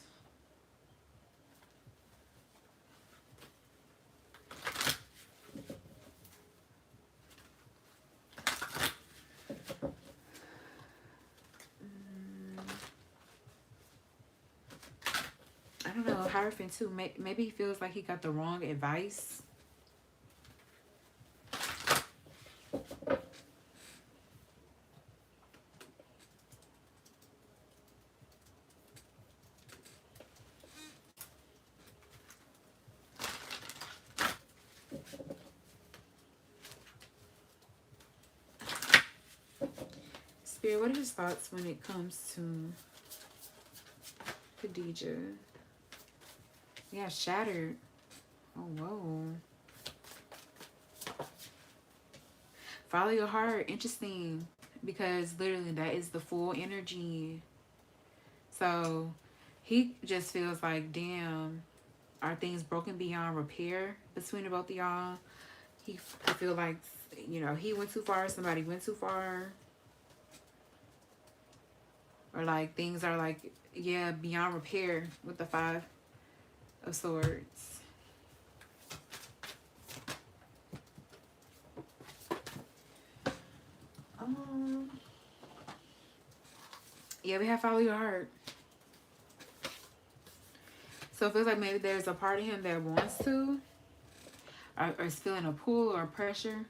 I don't know, Hierophant too. Maybe he feels like he got the wrong advice. Spirit, what are his thoughts when it comes to Khadijah? Yeah, shattered. Oh, whoa. Follow your heart. Interesting. Because literally that is the full energy. So he just feels like, damn, are things broken beyond repair between the both of y'all? I feel like, you know, he went too far. Somebody went too far. Or like things are like, yeah, beyond repair with the Five of Swords. Yeah, we have follow your heart. So it feels like maybe there's a part of him that wants to, or is feeling a pull or pressure.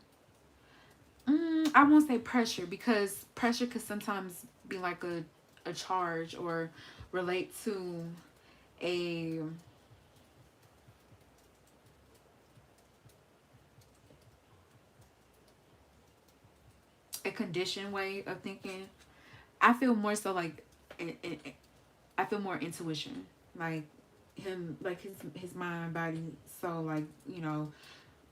I won't say pressure, because pressure could sometimes be like a charge, or relate to a conditioned way of thinking. I feel more so like I feel more intuition, like him, like his mind, body. So like, you know,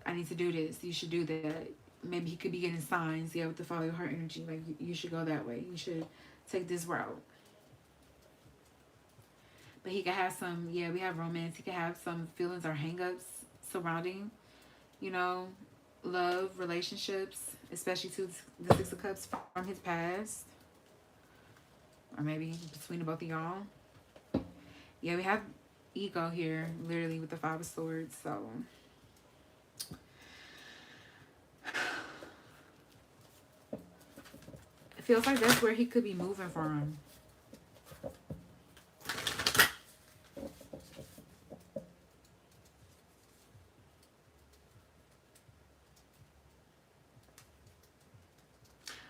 I need to do this. You should do that. Maybe he could be getting signs. Yeah, with the follow your heart energy. Like you should go that way. You should take this route. But he could have some. Yeah, we have romance. He could have some feelings or hangups surrounding, you know, love, relationships, especially to the Six of Cups from his past, or maybe between the both of y'all. Yeah, we have ego here, literally, with the Five of Swords. So it feels like that's where he could be moving from.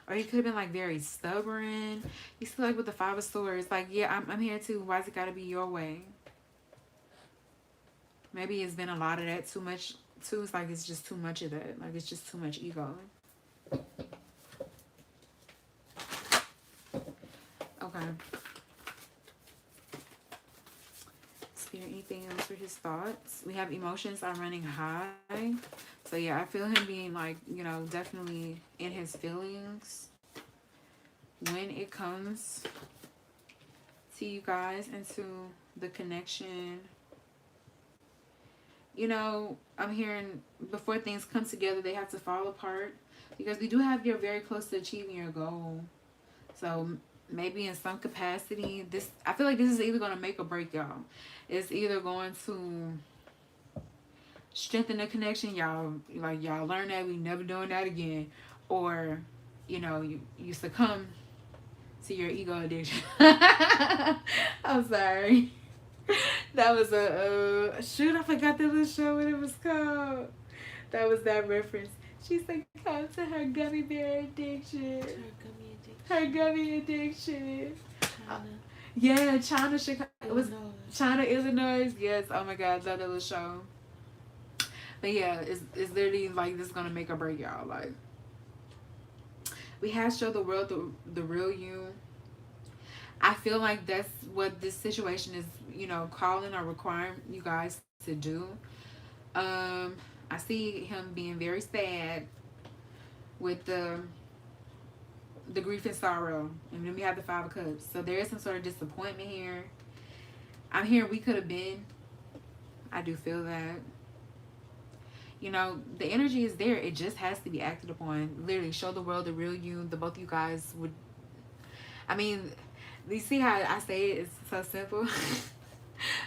Or he could have been like very stubborn. You see, like with the Five of Swords, like, yeah, I'm here too. Why's it gotta be your way? Maybe it's been a lot of that, too much too. It's like it's just too much of that. Like it's just too much ego. Okay. Spirit, anything else for his thoughts? We have emotions are running high. So yeah, I feel him being like, you know, definitely in his feelings when it comes to you guys and to the connection. You know, I'm hearing before things come together, they have to fall apart, because we do have you're very close to achieving your goal. So maybe in some capacity, this, I feel like this is either going to make or break y'all. It's either going to strengthen the connection, y'all learn that we never doing that again, or you know, you succumb to your ego addiction. I'm sorry. That was a shoot, I forgot the little show what it was called. That was that reference. She succumbed to her gummy bear addiction. Her gummy addiction. China. Yeah, China, Chicago. It was Illinois. China, Illinois. Yes. Oh my God, that little show. But yeah, it's literally like this is gonna make or break y'all. Like, we have show the world the real you. I feel like that's what this situation is, you know, calling or requiring you guys to do. I see him being very sad with the grief and sorrow, and then we have the Five of Cups. So there is some sort of disappointment here. I'm hearing we could have been. I do feel that. You know, the energy is there. It just has to be acted upon. Literally, show the world the real you. The both of you guys would. I mean, you see how I say it? It's so simple.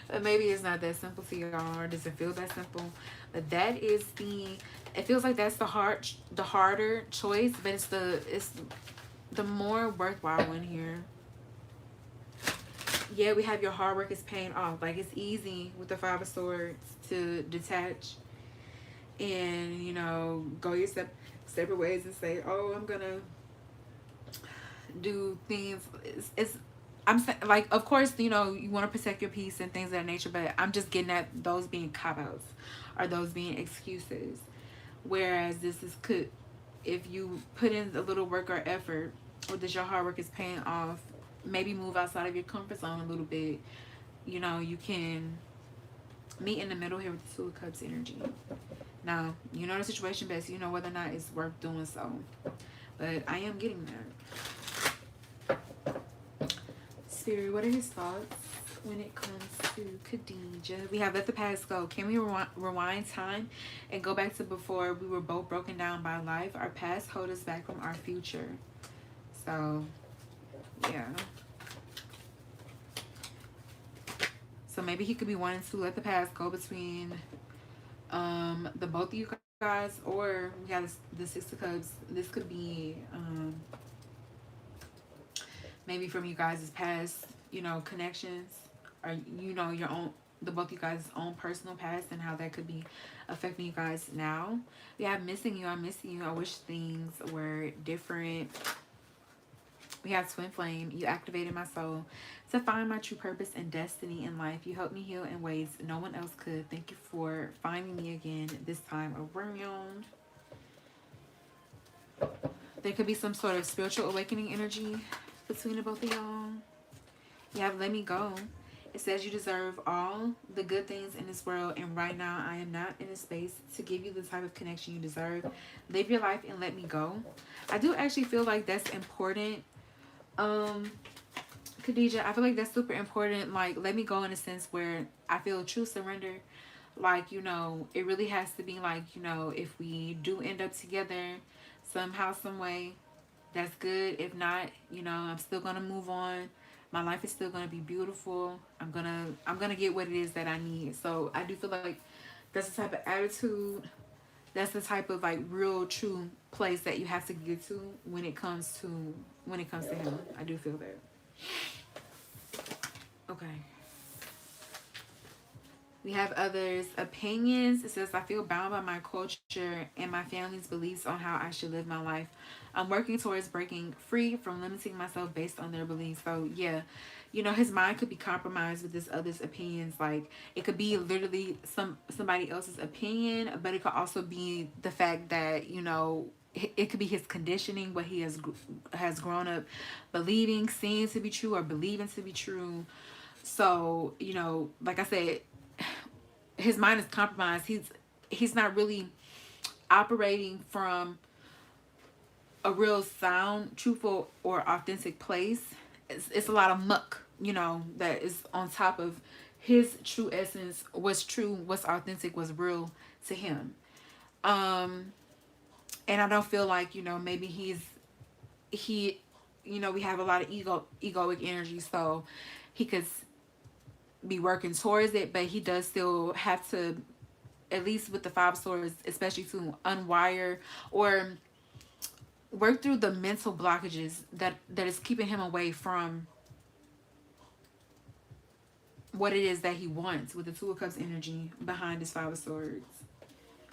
But maybe it's not that simple to y'all, or does it feel that simple? But that is it feels like that's the harder choice, but it's the more worthwhile one here. Yeah, we have your hard work is paying off. Like, it's easy with the Five of Swords to detach and, you know, go your separate ways and say, oh, I'm gonna do things. I'm like, of course, you know, you want to protect your peace and things of that nature, but I'm just getting at those being cop-outs, or those being excuses. Whereas if you put in a little work or effort, or that your hard work is paying off, maybe move outside of your comfort zone a little bit, you know, you can meet in the middle here with the Two of Cups energy. Now, you know the situation best, you know whether or not it's worth doing so. But I am getting that. Spirit, what are his thoughts when it comes to Khadijah? We have let the past go. Can we rewind time and go back to before we were both broken down by life? Our past hold us back from our future. So, yeah. So maybe he could be wanting to let the past go between the both of you guys, or we have the Six of Cups. This could be maybe from you guys' past, you know, connections, or you know, your own, the both you guys' own personal past, and how that could be affecting you guys now. Yeah, I'm missing you. I'm missing you. I wish things were different. We have twin flame. You activated my soul to find my true purpose and destiny in life. You helped me heal in ways no one else could. Thank you for finding me again this time around. There could be some sort of spiritual awakening energy between the both of y'all. You have let me go. It says you deserve all the good things in this world, and right now I am not in a space to give you the type of connection you deserve. Live your life and let me go. I do actually feel like that's important. Khadija, I feel like that's super important. Like, let me go in a sense where I feel true surrender. Like, you know, it really has to be like, you know, if we do end up together somehow, some way, that's good. If not, you know, I'm still gonna move on. My life is still gonna be beautiful. I'm gonna get what it is that I need. So I do feel like that's the type of attitude, that's the type of like real true place that you have to get to when it comes to him. I do feel that. Okay. We have others' opinions. It says, I feel bound by my culture and my family's beliefs on how I should live my life. I'm working towards breaking free from limiting myself based on their beliefs. So, yeah, you know, his mind could be compromised with this other's opinions. Like, it could be literally somebody else's opinion, but it could also be the fact that, you know, it could be his conditioning, what he has grown up believing, seeing to be true, or believing to be true. So, you know, like I said, his mind is compromised. He's not really operating from a real sound, truthful, or authentic place. It's a lot of muck, you know, that is on top of his true essence. What's true, what's authentic, what's real to him. And I don't feel like, you know, maybe you know, we have a lot of egoic energy, so he could be working towards it, but he does still have to, at least with the Five Swords, especially to unwire or work through the mental blockages that is keeping him away from what it is that he wants with the Two of Cups energy behind his Five of Swords.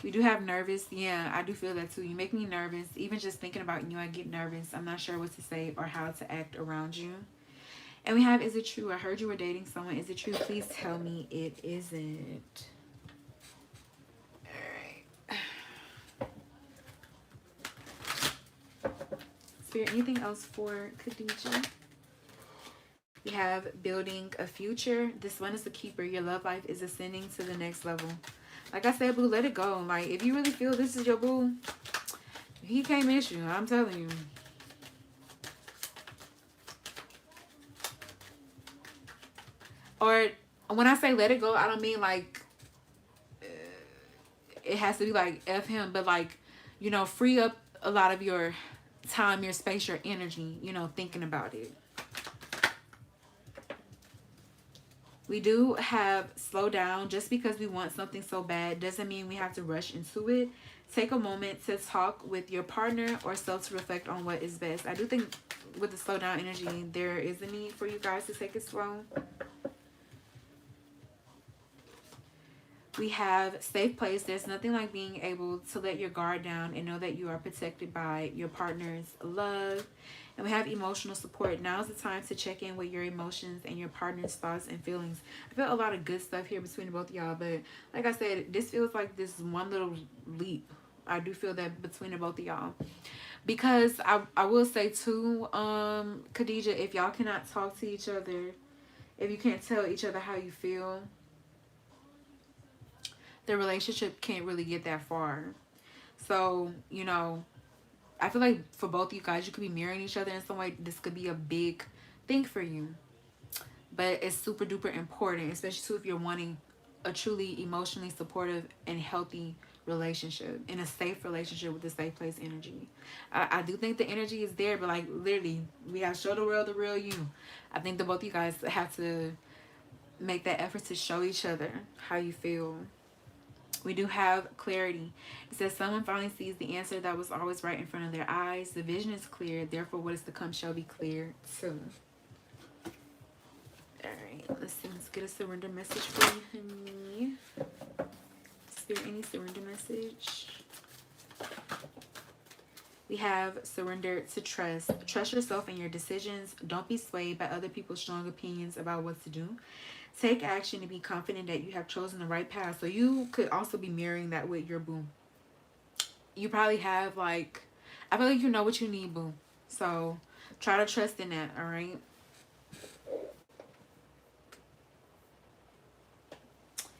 We do have nervous. Yeah, I do feel that too. You make me nervous. Even just thinking about you, I get nervous. I'm not sure what to say or how to act around you. And we have, is it true? I heard you were dating someone. Is it true? Please tell me it isn't. Spirit, anything else for Khadija? We have building a future. This one is the keeper. Your love life is ascending to the next level. Like I said, boo, let it go. Like, if you really feel this is your boo, he can't miss you. I'm telling you. Or when I say let it go, I don't mean like it has to be like F him, but like, you know, free up a lot of your time, your space, your energy, you know, thinking about it. We do have slow down. Just because we want something so bad doesn't mean we have to rush into it. Take a moment to talk with your partner or self to reflect on what is best. I do think with the slow down energy, there is a need for you guys to take it slow. We have safe place. There's nothing like being able to let your guard down and know that you are protected by your partner's love. And we have emotional support. Now is the time to check in with your emotions and your partner's thoughts and feelings. I feel a lot of good stuff here between both of y'all, but like I said, this feels like this one little leap. I do feel that between the both of y'all. Because I will say too, Khadija, if y'all cannot talk to each other, if you can't tell each other how you feel, the relationship can't really get that far. So, you know, I feel like for both of you guys, you could be mirroring each other in some way. This could be a big thing for you. But it's super duper important, especially too if you're wanting a truly emotionally supportive and healthy relationship, in a safe relationship with the safe place energy. I do think the energy is there, but like literally, we have to show the world the real you. I think the both of you guys have to make that effort to show each other how you feel. We do have clarity. It says someone finally sees the answer that was always right in front of their eyes. The vision is clear. Therefore, what is to come shall be clear too. let's see. Let's get a surrender message for you, honey. Is there any surrender message? We have surrender to trust. Trust yourself and your decisions. Don't be swayed by other people's strong opinions about what to do. Take action and be confident that you have chosen the right path. So you could also be mirroring that with your boo. You probably have, like, I feel like you know what you need, boo. So try to trust in that, all right?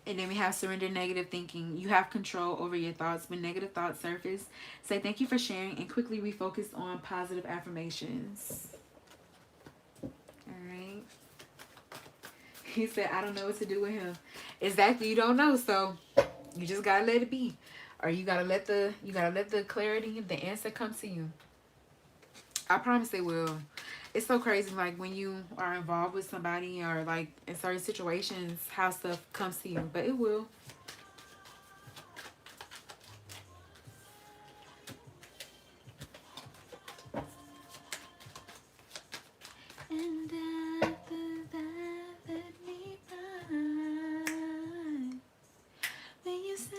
And then we have surrender negative thinking. You have control over your thoughts. When negative thoughts surface, say thank you for sharing and quickly refocus on positive affirmations. Alright. He said, I don't know what to do with him. Exactly, you don't know, so you just gotta let it be. Or you gotta let the clarity, the answer come to you. I promise it will. It's so crazy, like, when you are involved with somebody or, like, in certain situations, how stuff comes to you. But it will. And after that, let me find when you say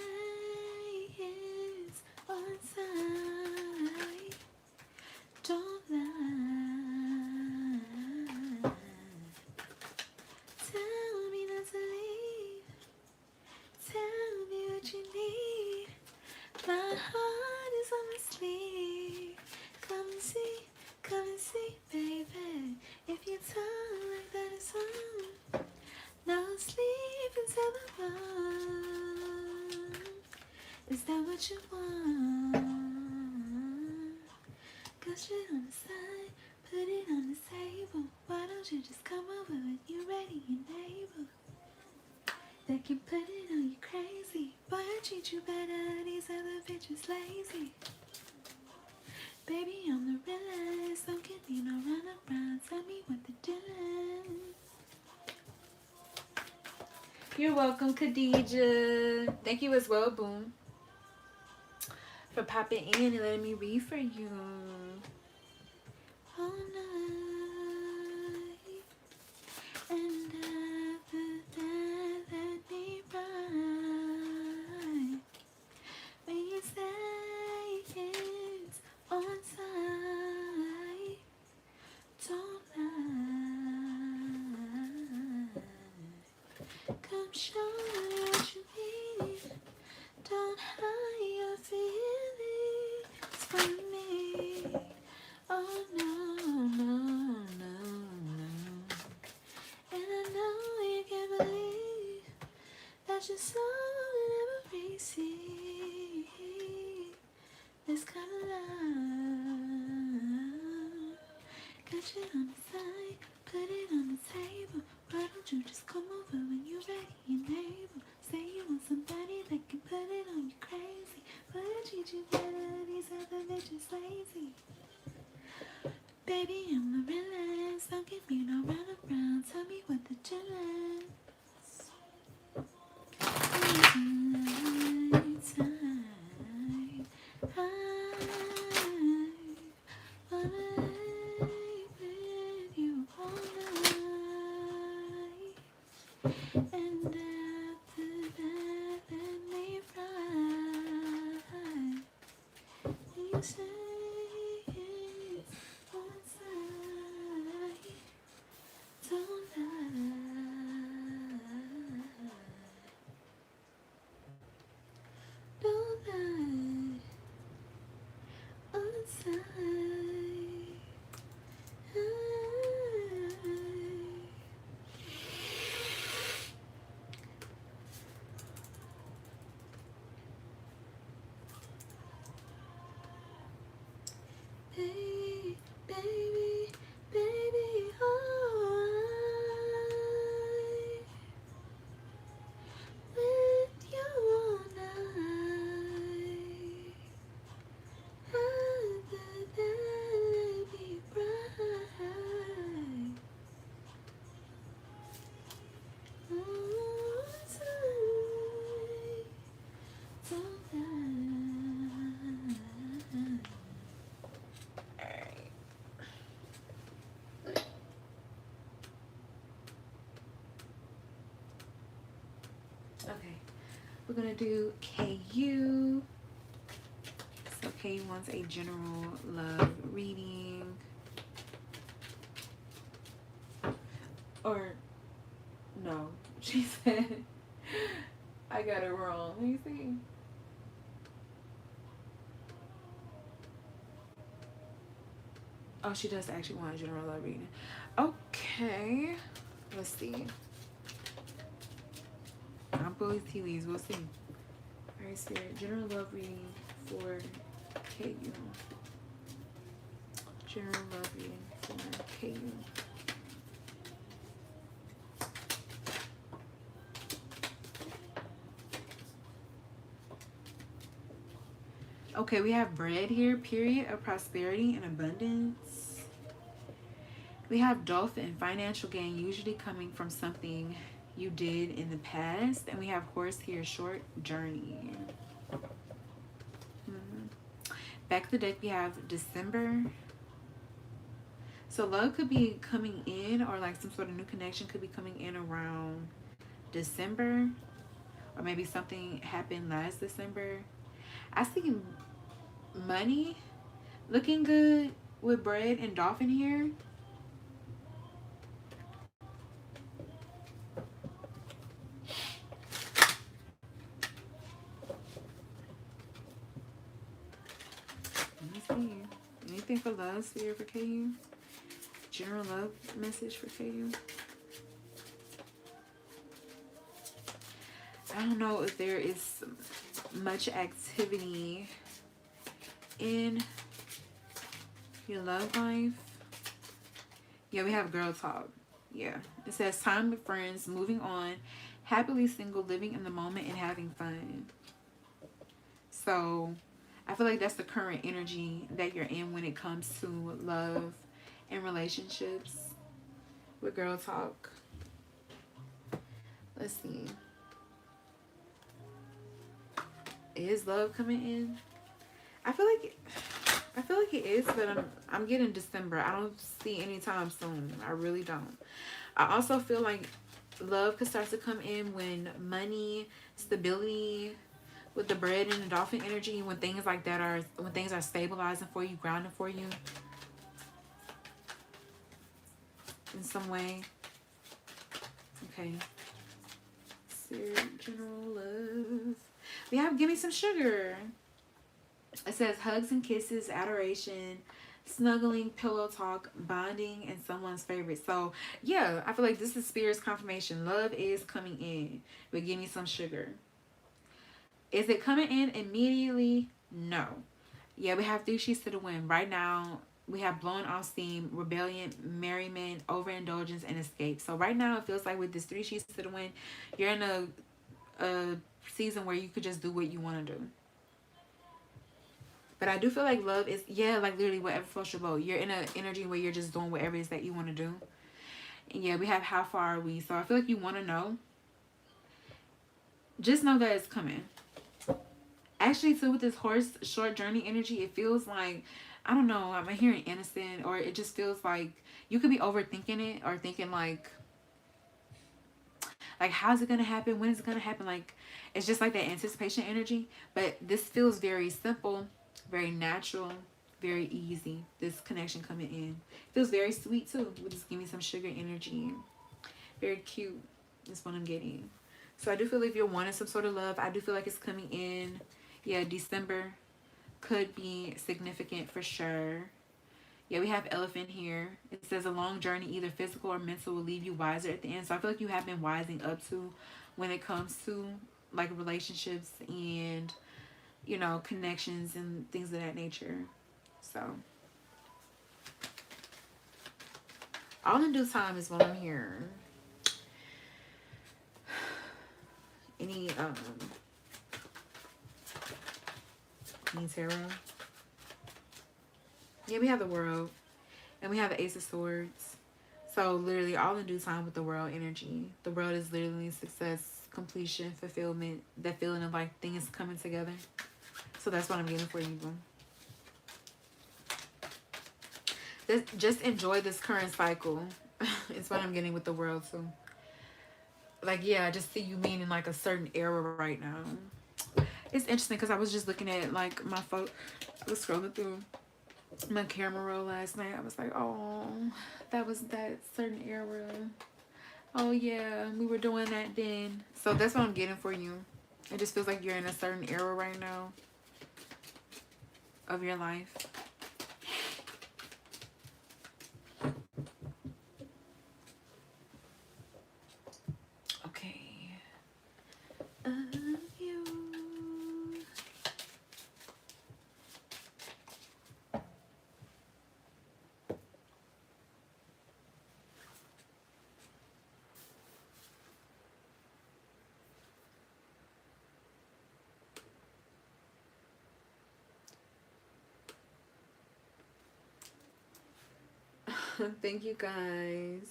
it's on side. Don't lie. Tell me not to leave. Tell me what you need. My heart is on my sleeve. Come and see, baby. If you talk like that, it's on. No sleep until the morning. Is that what you want? Got shit on the side, put it on the table. Why don't you just come over when you're ready and able? They can put it on you crazy. Boy, I treat you better, these other bitches lazy. Baby, I'm the realest, don't give me no run around. Tell me what the deal is. You're welcome, Khadija. Thank you as well, Boom, for popping in and letting me read for you. All night. And after that, let me ride. When you say it's on side, don't lie. Come show me what you need. Don't hide your feelings from me. Oh no, no, no, no. And I know you can't believe that your soul never receive this kind of love. Got you on the side, put it on the table. Why don't you just come over when you're ready and able? Say you want somebody that can put it on you crazy. But I treat you better, these other bitches lazy. Baby, I'm the realest, don't give me no run around. Tell me what the deal is. Time. I wanna lay with you all night. And after that, let me ride. You say it's on side. Don't lie. Don't lie. On side. We're gonna do KU. So KU wants a general love reading. Or no, she said I got it wrong. Let me see. Oh, she does actually want a general love reading. Okay. Let's see. I'll pull these tea leaves. We'll see. Alright, Spirit. General love reading for KU. General love reading for KU. Okay, we have bread here, period, of prosperity and abundance. We have dolphin, financial gain, usually coming from something you did in the past. And we have horse here, short journey. Back of the deck, we have December. So love could be coming in, or like some sort of new connection could be coming in around December. Or maybe something happened last December. I see money looking good with bread and dolphin here. Let me see. Anything for love sphere for KU? General love message for KU? I don't know if there is much activity in your love life. Yeah, we have girl talk. Yeah. It says time with friends, moving on, happily single, living in the moment, and having fun. So I feel like that's the current energy that you're in when it comes to love and relationships with girl talk. Let's see. Is love coming in? I feel like it is, but I'm getting December. I don't see any time soon. I really don't. I also feel like love could start to come in when money, stability, with the bread and the dolphin energy, when things like that are, when things are stabilizing for you, grounding for you in some way. Okay. General love. We have give me some sugar. It says hugs and kisses, adoration, snuggling, pillow talk, bonding, and someone's favorite. So yeah, I feel like this is Spirit's confirmation. Love is coming in, but give me some sugar. Is it coming in immediately? No. Yeah, we have 3 sheets to the wind. Right now, we have blown off steam, rebellion, merriment, overindulgence, and escape. So right now, it feels like with this 3 sheets to the wind, you're in a season where you could just do what you want to do. But I do feel like love is, yeah, like literally whatever floats your boat. You're in an energy where you're just doing whatever it is that you want to do. And yeah, we have how far are we. So I feel like you want to know. Just know that it's coming. Actually, too, with this horse short journey energy, it feels like, I don't know, I'm hearing innocent, or it just feels like you could be overthinking it, or thinking like how's it going to happen? When is it going to happen? Like, it's just like that anticipation energy. But this feels very simple, very natural, very easy. This connection coming in. It feels very sweet, too. We'll just give me some sugar energy. Very cute. That's what I'm getting. So I do feel like if you're wanting some sort of love, I do feel like it's coming in. Yeah, December could be significant for sure. Yeah, we have elephant here. It says a long journey, either physical or mental, will leave you wiser at the end. So I feel like you have been wising up to when it comes to like relationships and, you know, connections and things of that nature. So all in due time is what I'm hearing. Any tarot? Yeah, we have the World. And we have the Ace of Swords. So literally all in due time with the World energy. The World is literally success, completion, fulfillment. That feeling of like things coming together. So that's what I'm getting for you, boo. Just enjoy this current cycle. It's what I'm getting with the World too. like, yeah, I just see you being in like a certain era right now. It's interesting because I was just looking at like my photo. I was scrolling through my camera roll last night. I was like, oh, that was that certain era. Oh yeah, we were doing that then. So that's what I'm getting for you. It just feels like you're in a certain era right now of your life. Okay. You. Thank you guys.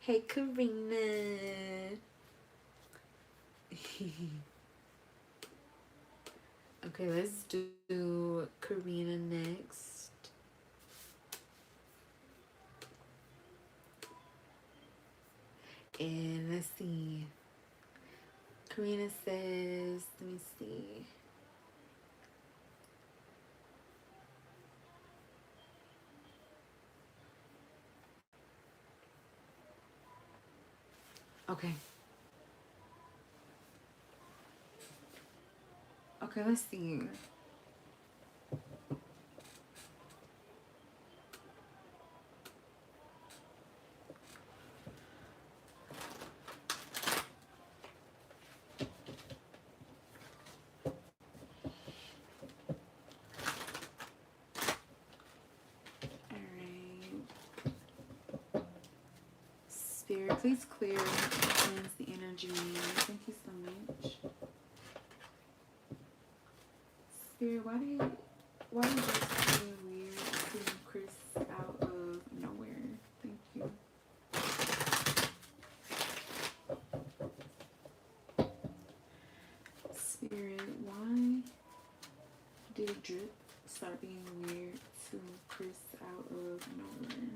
Hey, Karina. Okay, let's do Karina next. And let's see. Karina says, let me see. Okay. Okay, let's see. Spirit, please clear and cleanse the energy. Thank you so much. Spirit, why did this feel weird seeing Chris out of nowhere? Thank you. Spirit, why did drip start being weird to Chris out of nowhere?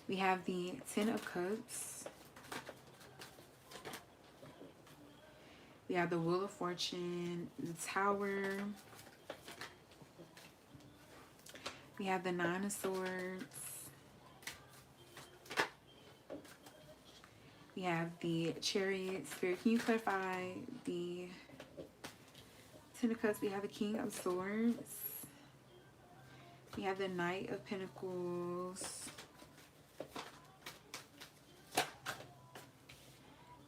We have the Ten of Cups. We have the Wheel of Fortune, the Tower. We have the Nine of Swords. We have the Chariot. Spirit, can you clarify the Ten of Cups? We have the King of Swords. We have the Knight of Pentacles.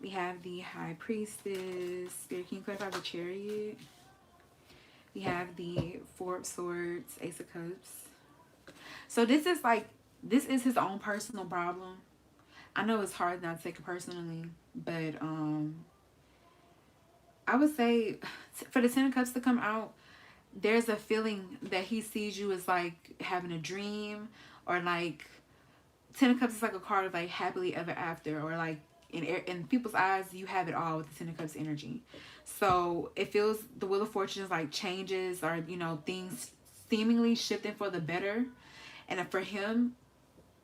We have the High Priestess. Spirit, can you clarify the Chariot? We have the Four of Swords, Ace of Cups. So this is his own personal problem. I know it's hard not to take it personally, but I would say for the Ten of Cups to come out, there's a feeling that he sees you as like having a dream, or like Ten of Cups is like a card of like happily ever after, or like in people's eyes you have it all with the Ten of Cups energy. So it feels the Wheel of Fortune is like changes, or you know, things seemingly shifting for the better. And for him,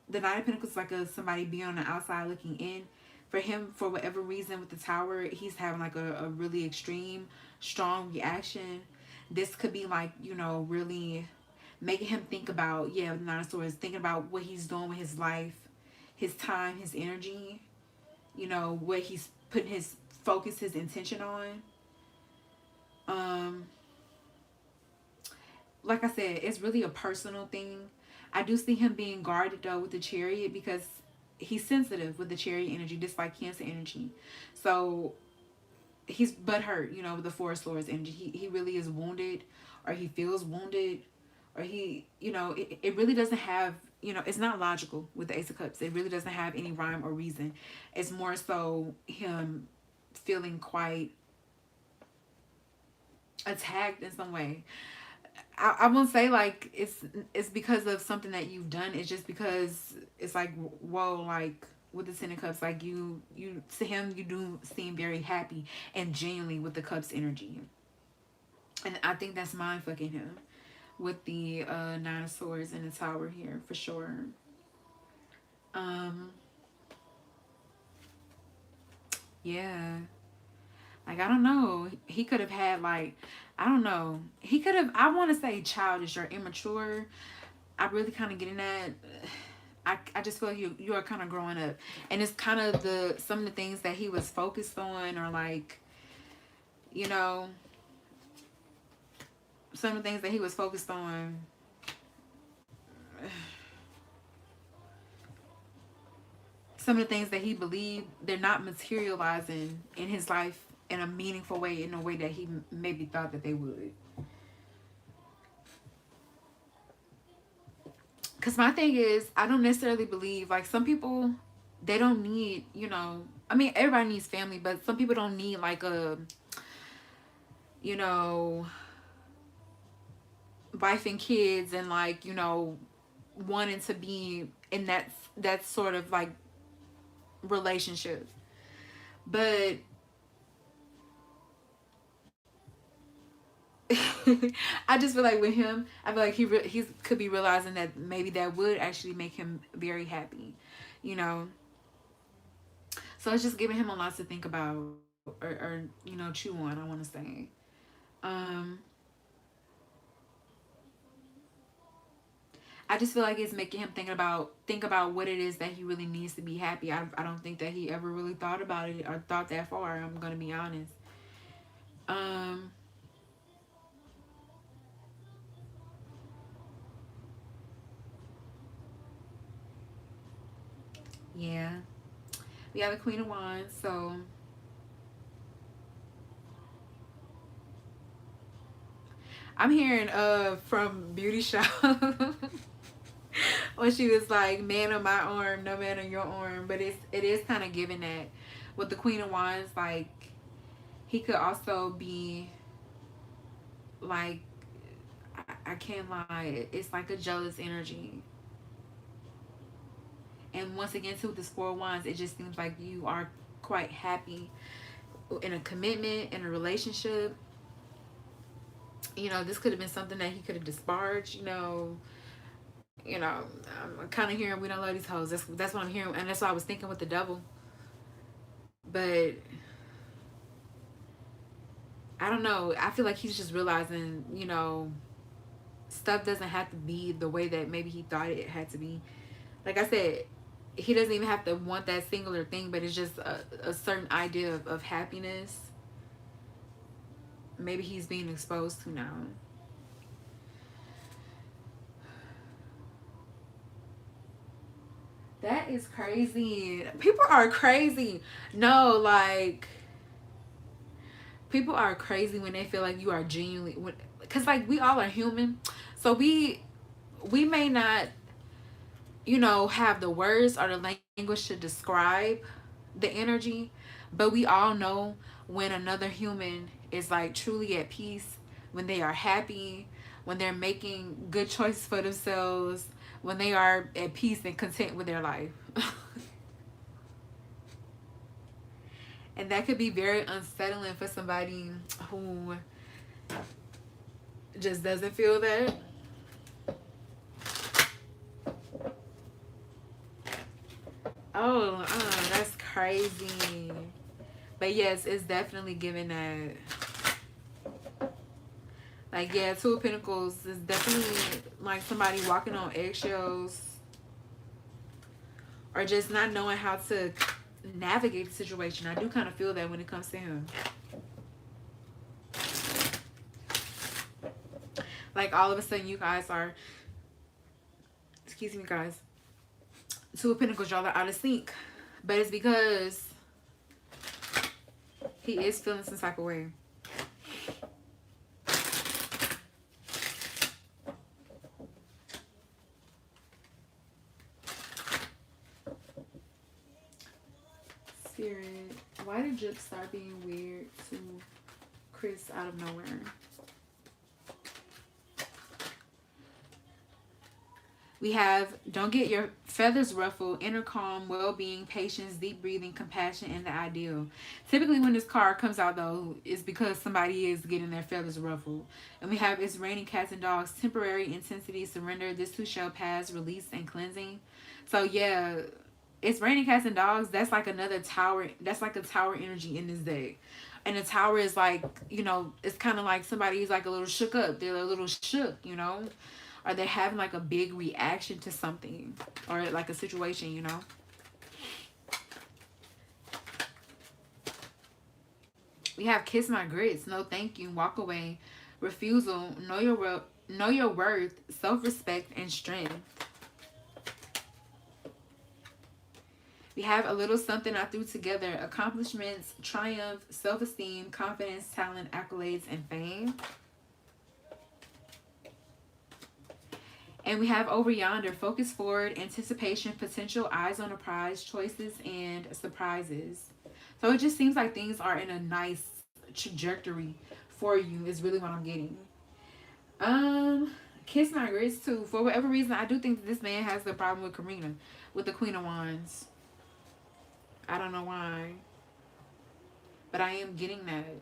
the Nine of Pentacles is like somebody being on the outside looking in. For him, for whatever reason with the Tower, he's having like a really extreme strong reaction. This could be like, you know, really making him think about, yeah, the Nine of Swords, thinking about what he's doing with his life, his time, his energy, you know, what he's putting his focus, his intention on. Like I said, it's really a personal thing. I do see him being guarded though with the Chariot, because he's sensitive with the Chariot energy, just like Cancer energy. So he's butthurt, you know, with the Four of Swords energy. He really is wounded, or he feels wounded, or he, you know, it really doesn't have, you know, it's not logical with the Ace of Cups. It really doesn't have any rhyme or reason. It's more so him feeling quite attacked in some way. I won't say like it's because of something that you've done. It's just because it's like, whoa, like with the Ten of Cups, like you to him, you do seem very happy and genuinely with the Cups energy. And I think that's mind fucking him with the Nine of Swords and the Tower here for sure. Yeah. Like, I don't know. He could have had, like, I don't know. He could have, I want to say childish or immature. I really kind of getting that. I just feel like you are kind of growing up. And it's kind of some of the things that he was focused on, or like, you know, some of the things that he was focused on. Some of the things that he believed, they're not materializing in his life in a meaningful way, in a way that he maybe thought that they would. Because my thing is, I don't necessarily believe, like, some people, they don't need, you know, I mean, everybody needs family, but some people don't need, like, a, you know, wife and kids, and, like, you know, wanting to be in that sort of, like, relationship. But I just feel like with him, I feel like he could be realizing that maybe that would actually make him very happy, you know. So it's just giving him a lot to think about, or you know, chew on, I want to say. Um, I just feel like it's making him think about what it is that he really needs to be happy. I don't think that he ever really thought about it or thought that far. I'm gonna be honest. Um, yeah, we have the Queen of Wands, so I'm hearing from Beauty Shop when she was like, "Man on my arm, no man on your arm," but it is kind of giving that with the Queen of Wands, like he could also be like, I can't lie, it's like a jealous energy. And once again, too, with the Four of Wands, it just seems like you are quite happy in a commitment, in a relationship. You know, this could have been something that he could have disparaged, you know, I'm kind of hearing we don't love these hoes. That's what I'm hearing, and that's what I was thinking with the devil. But I don't know. I feel like he's just realizing, you know, stuff doesn't have to be the way that maybe he thought it had to be. Like I said, he doesn't even have to want that singular thing, but it's just a certain idea of happiness. Maybe he's being exposed to now. That is crazy. People are crazy. No, like, people are crazy when they feel like you are genuinely, because like we all are human, so we may not, you know, have the words or the language to describe the energy, but we all know when another human is like truly at peace, when they are happy, when they're making good choices for themselves, when they are at peace and content with their life. And that could be very unsettling for somebody who just doesn't feel that. Oh, that's crazy. But yes, it's definitely giving that. Like, yeah, Two of Pentacles is definitely like somebody walking on eggshells, or just not knowing how to navigate the situation. I do kind of feel that when it comes to him. Like, all of a sudden you guys are, excuse me guys, Two of Pentacles, y'all are out of sync. But it's because he is feeling some type of way. Spirit, why did Jip start being weird to Chris out of nowhere? We have don't get your feathers ruffled, inner calm, well-being, patience, deep breathing, compassion, and the ideal. Typically when this card comes out though, it's because somebody is getting their feathers ruffled. And we have it's raining cats and dogs, temporary intensity, surrender, this too shall pass, release, and cleansing. So yeah, it's raining cats and dogs. That's like another tower. That's like a tower energy in this deck. And the tower is like, you know, it's kind of like somebody's like a little shook up. They're a little shook, you know, or they're having like a big reaction to something or like a situation, you know. We have kiss my grits, no thank you, walk away, refusal, know your worth, self-respect, and strength. We have a little something I threw together, accomplishments, triumph, self-esteem, confidence, talent, accolades, and fame. And we have over yonder, focus forward, anticipation, potential, eyes on a prize, choices, and surprises. So it just seems like things are in a nice trajectory for you is really what I'm getting. Kiss my grits too. For whatever reason, I do think that this man has the problem with Karina, with the Queen of Wands. I don't know why, but I am getting that.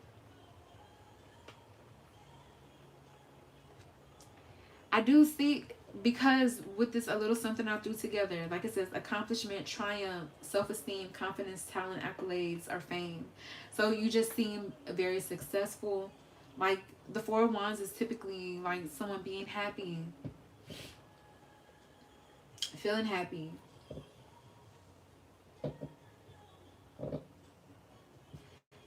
I do see, because with this a little something I threw together, like it says, accomplishment, triumph, self-esteem, confidence, talent, accolades, or fame. So you just seem very successful. Like the Four of Wands is typically like someone being happy, feeling happy.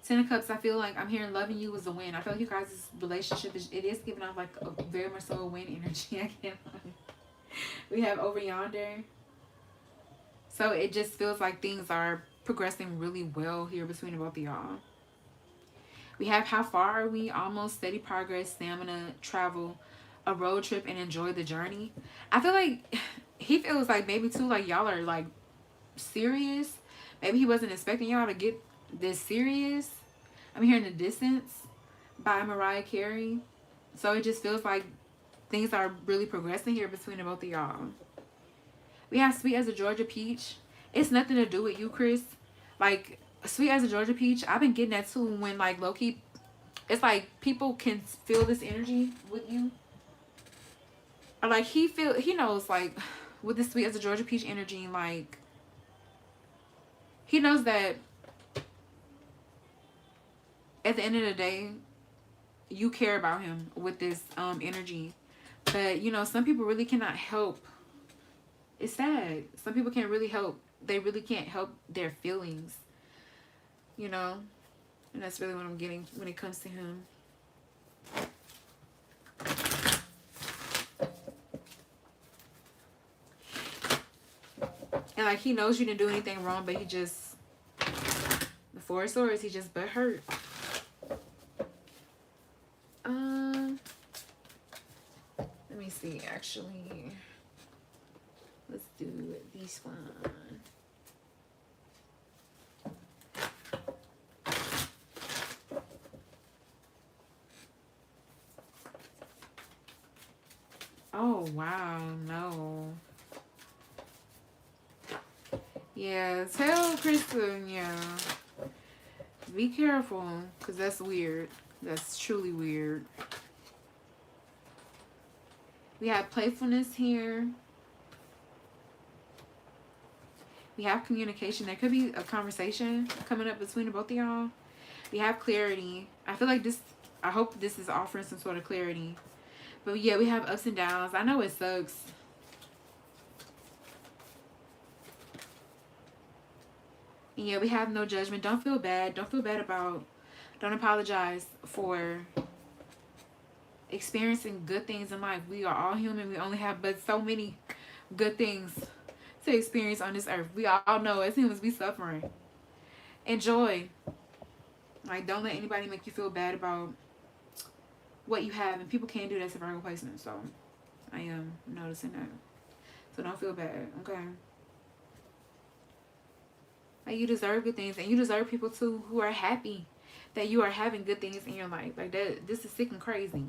Ten of Cups, I feel like I'm hearing loving you is a win. I feel like you guys' relationship it is giving off like a very much so a win energy. I can't lie. We have over yonder. So it just feels like things are progressing really well here between the both of y'all. We have how far are we? Almost, steady progress, stamina, travel, a road trip, and enjoy the journey. I feel like he feels like maybe too like y'all are like serious. Maybe he wasn't expecting y'all to get this serious. I'm hearing The Distance by Mariah Carey. So it just feels like things are really progressing here between the both of y'all. We have sweet as a Georgia peach. It's nothing to do with you, Chris. Like sweet as a Georgia peach, I've been getting that too when like low key it's like people can feel this energy with you. Or like he knows like with the sweet as a Georgia peach energy, like he knows that at the end of the day, you care about him with this energy. But, you know, some people really cannot help. It's sad. Some people can't really help. They really can't help their feelings. You know? And that's really what I'm getting when it comes to him. And, like, he knows you didn't do anything wrong, but he just... The Four of Swords, he just but hurt. Let me see, actually. Let's do this one. Oh, wow, no. Yeah, tell Kristen, yeah. Be careful, because that's weird. That's truly weird. We have playfulness here. We have communication. There could be a conversation coming up between the both of y'all. We have clarity. I feel like this, I hope this is offering some sort of clarity. But yeah, we have ups and downs. I know it sucks. And yeah, we have no judgment. Don't feel bad. Don't feel bad about, don't apologize for experiencing good things in life. We are all human. We only have but so many good things to experience on this earth. We all know as humans we suffering. Enjoy. Like, don't let anybody make you feel bad about what you have. And people can't do that to Virgo placement. So I am noticing that. So don't feel bad, okay? Like, you deserve good things. And you deserve people too who are happy that you are having good things in your life. Like, that, this is sick and crazy.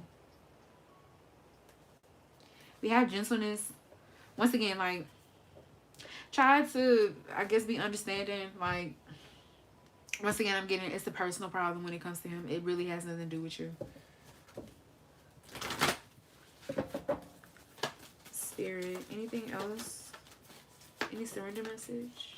We have gentleness, once again, like, try to, I guess, be understanding. Like, once again, I'm getting it's a personal problem when it comes to him. It really has nothing to do with you. Spirit, anything else? Any surrender message?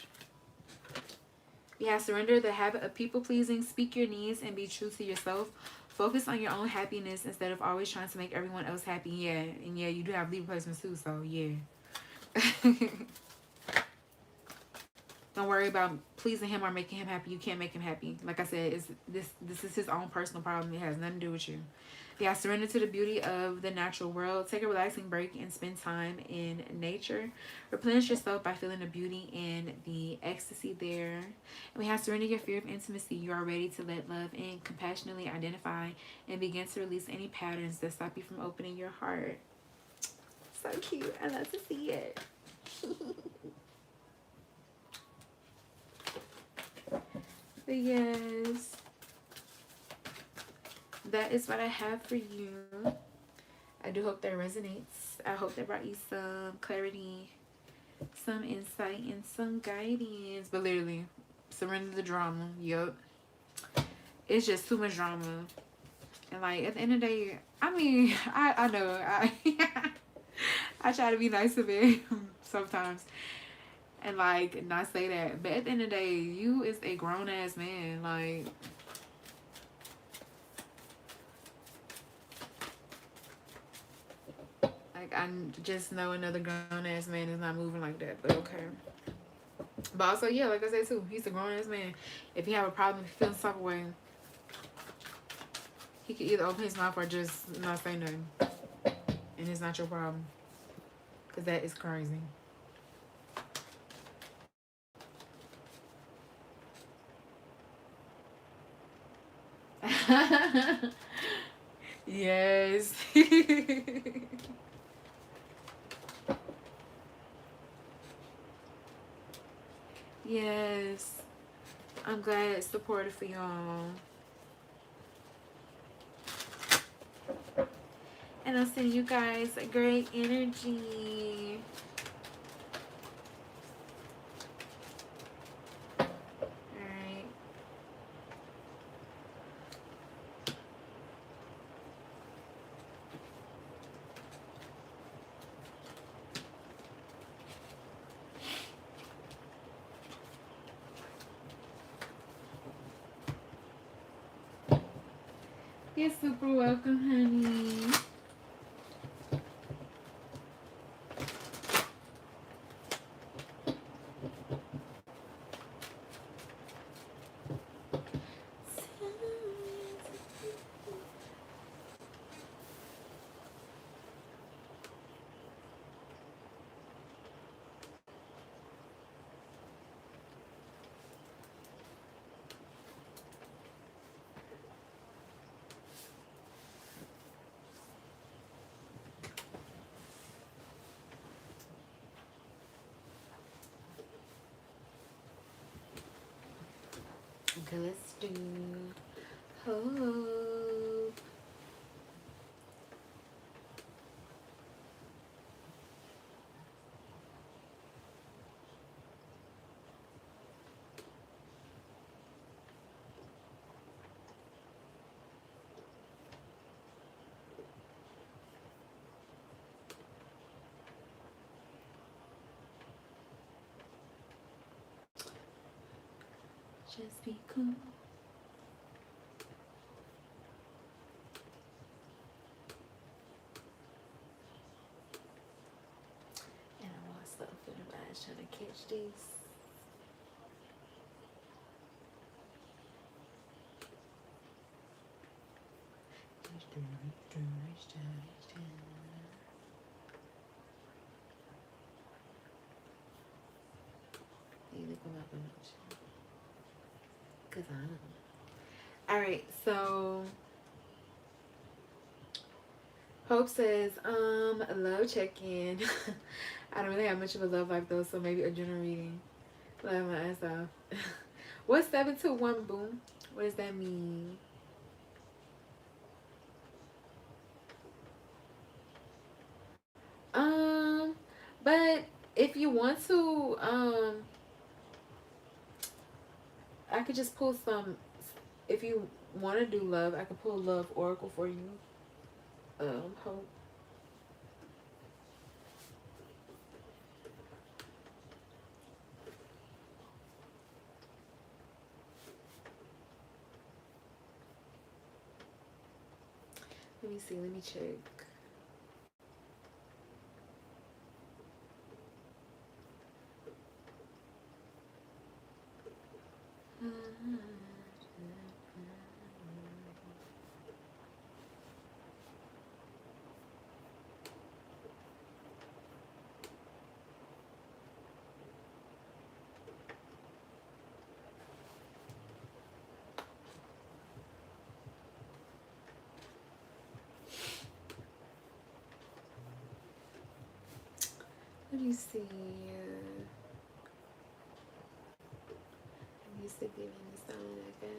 Yeah, surrender the habit of people pleasing. Speak your needs and be true to yourself. Focus on your own happiness instead of always trying to make everyone else happy. Yeah, and yeah, you do have Libra placements too, so yeah. Don't worry about pleasing him or making him happy. You can't make him happy. Like I said, it's this is his own personal problem. It has nothing to do with you. Yeah, surrender to the beauty of the natural world. Take a relaxing break and spend time in nature. Replenish yourself by feeling the beauty and the ecstasy there. And we have surrender your fear of intimacy. You are ready to let love in, compassionately identify, and begin to release any patterns that stop you from opening your heart. So cute. I love to see it. But yes, that is what I have for you. I do hope that resonates. I hope that brought you some clarity, some insight, and some guidance. But literally, surrender the drama. Yup. It's just too much drama. And like, at the end of the day, I mean, I know. I try to be nice to it sometimes. And like, not say that. But at the end of the day, you is a grown ass man. Like, I just know another grown-ass man is not moving like that, but okay. But also, yeah, like I said too, he's a grown-ass man. If he have a problem, if he feels some way, he could either open his mouth or just not say nothing. And it's not your problem. Because that is crazy. Yes. Yes. I'm glad it's supportive for y'all. And I'll send you guys a great energy. Alright. You're super welcome, honey. Okay, let's do hope. Just be cool. And I lost stuff in the eyes trying to catch these. Cause I don't know. Alright, so Hope says, love check-in. I don't really have much of a love life though, so maybe a general reading. Love my ass off. What's 721 boom? What does that mean? But If you want to, I could just pull some. If you want to do love, I could pull a love oracle for you. Hope. Let me see. Let me check. Let me see. I'm used to giving the sound like that.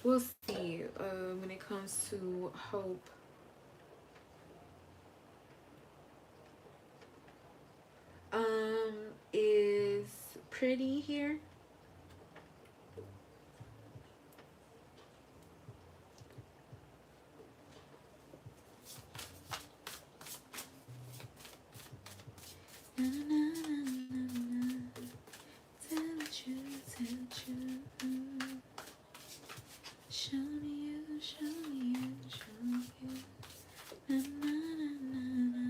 We'll see. When it comes to hope, is pretty here. Na, na, na, na, na. Tell the truth, tell the truth. Show me you, show me you, show me you. Na, na, na, na, na.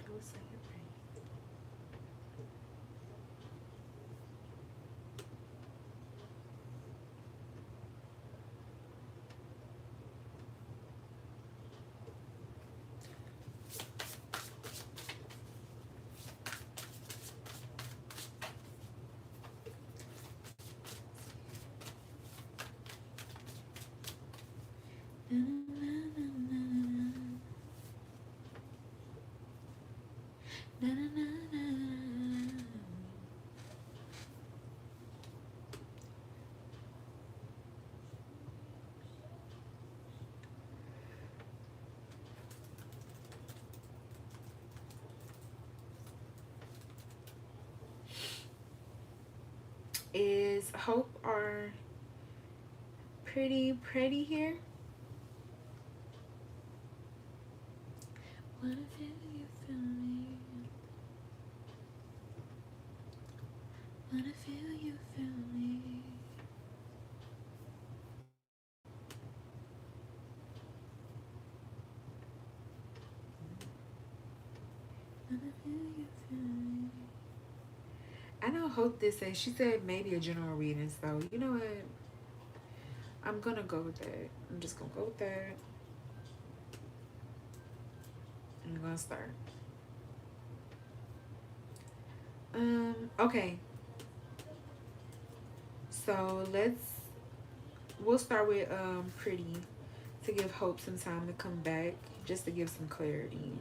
Go say it right. Na, na, na, na, na. Na, na, na, na, na. Is hope or pretty here? Wanna feel you feel me. Wanna feel you feel me. Wanna feel you feel me. I don't hope this says, she said maybe a general reading, so you know what? I'm gonna go with that. I'm just gonna go with that. I'm gonna start. Okay. So we'll start with pretty to give hope some time to come back, just to give some clarity.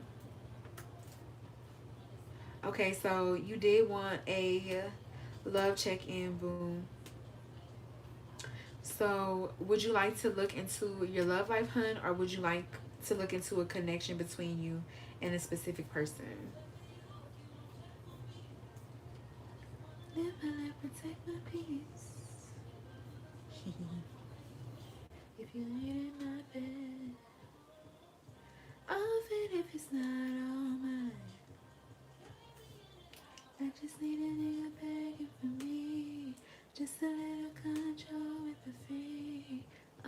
Okay, so you did want a love check-in, boom. So would you like to look into your love life, hun, or would you like to look into a connection between you and a specific person? Live my life, protect my peace. If you need it, not bad. Off it if it's not all mine. I just need a nigga begging for me. Just a little control with the free. I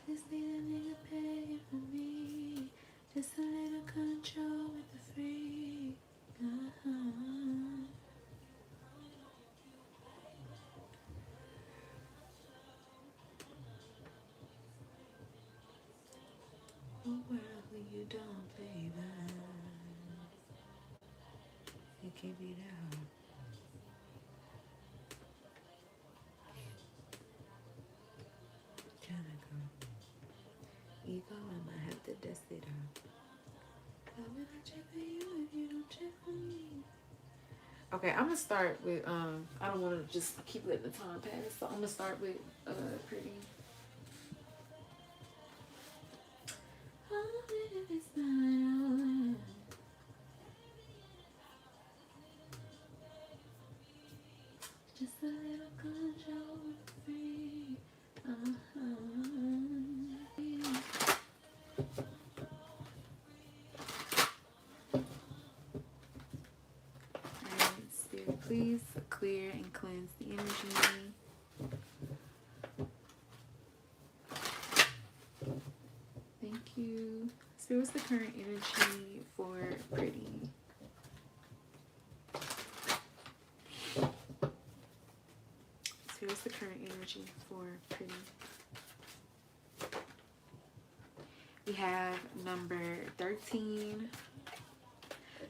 just need a nigga begging for me. Just a little control with the free. world when you don't, baby. It can't be that hard. Tryna go. Ego, I might have to dust it out. Why would I check for you if you don't check for me? Okay, I'm gonna start with I don't want to just keep letting the time pass, so I'm gonna start with pretty. Oh, if it's not just a little control free. Alright, Spirit, please clear and cleanse the energy. Thank you. Spirit, what's the current energy for pretty? Spirit, what's the current energy for pretty? We have number 13.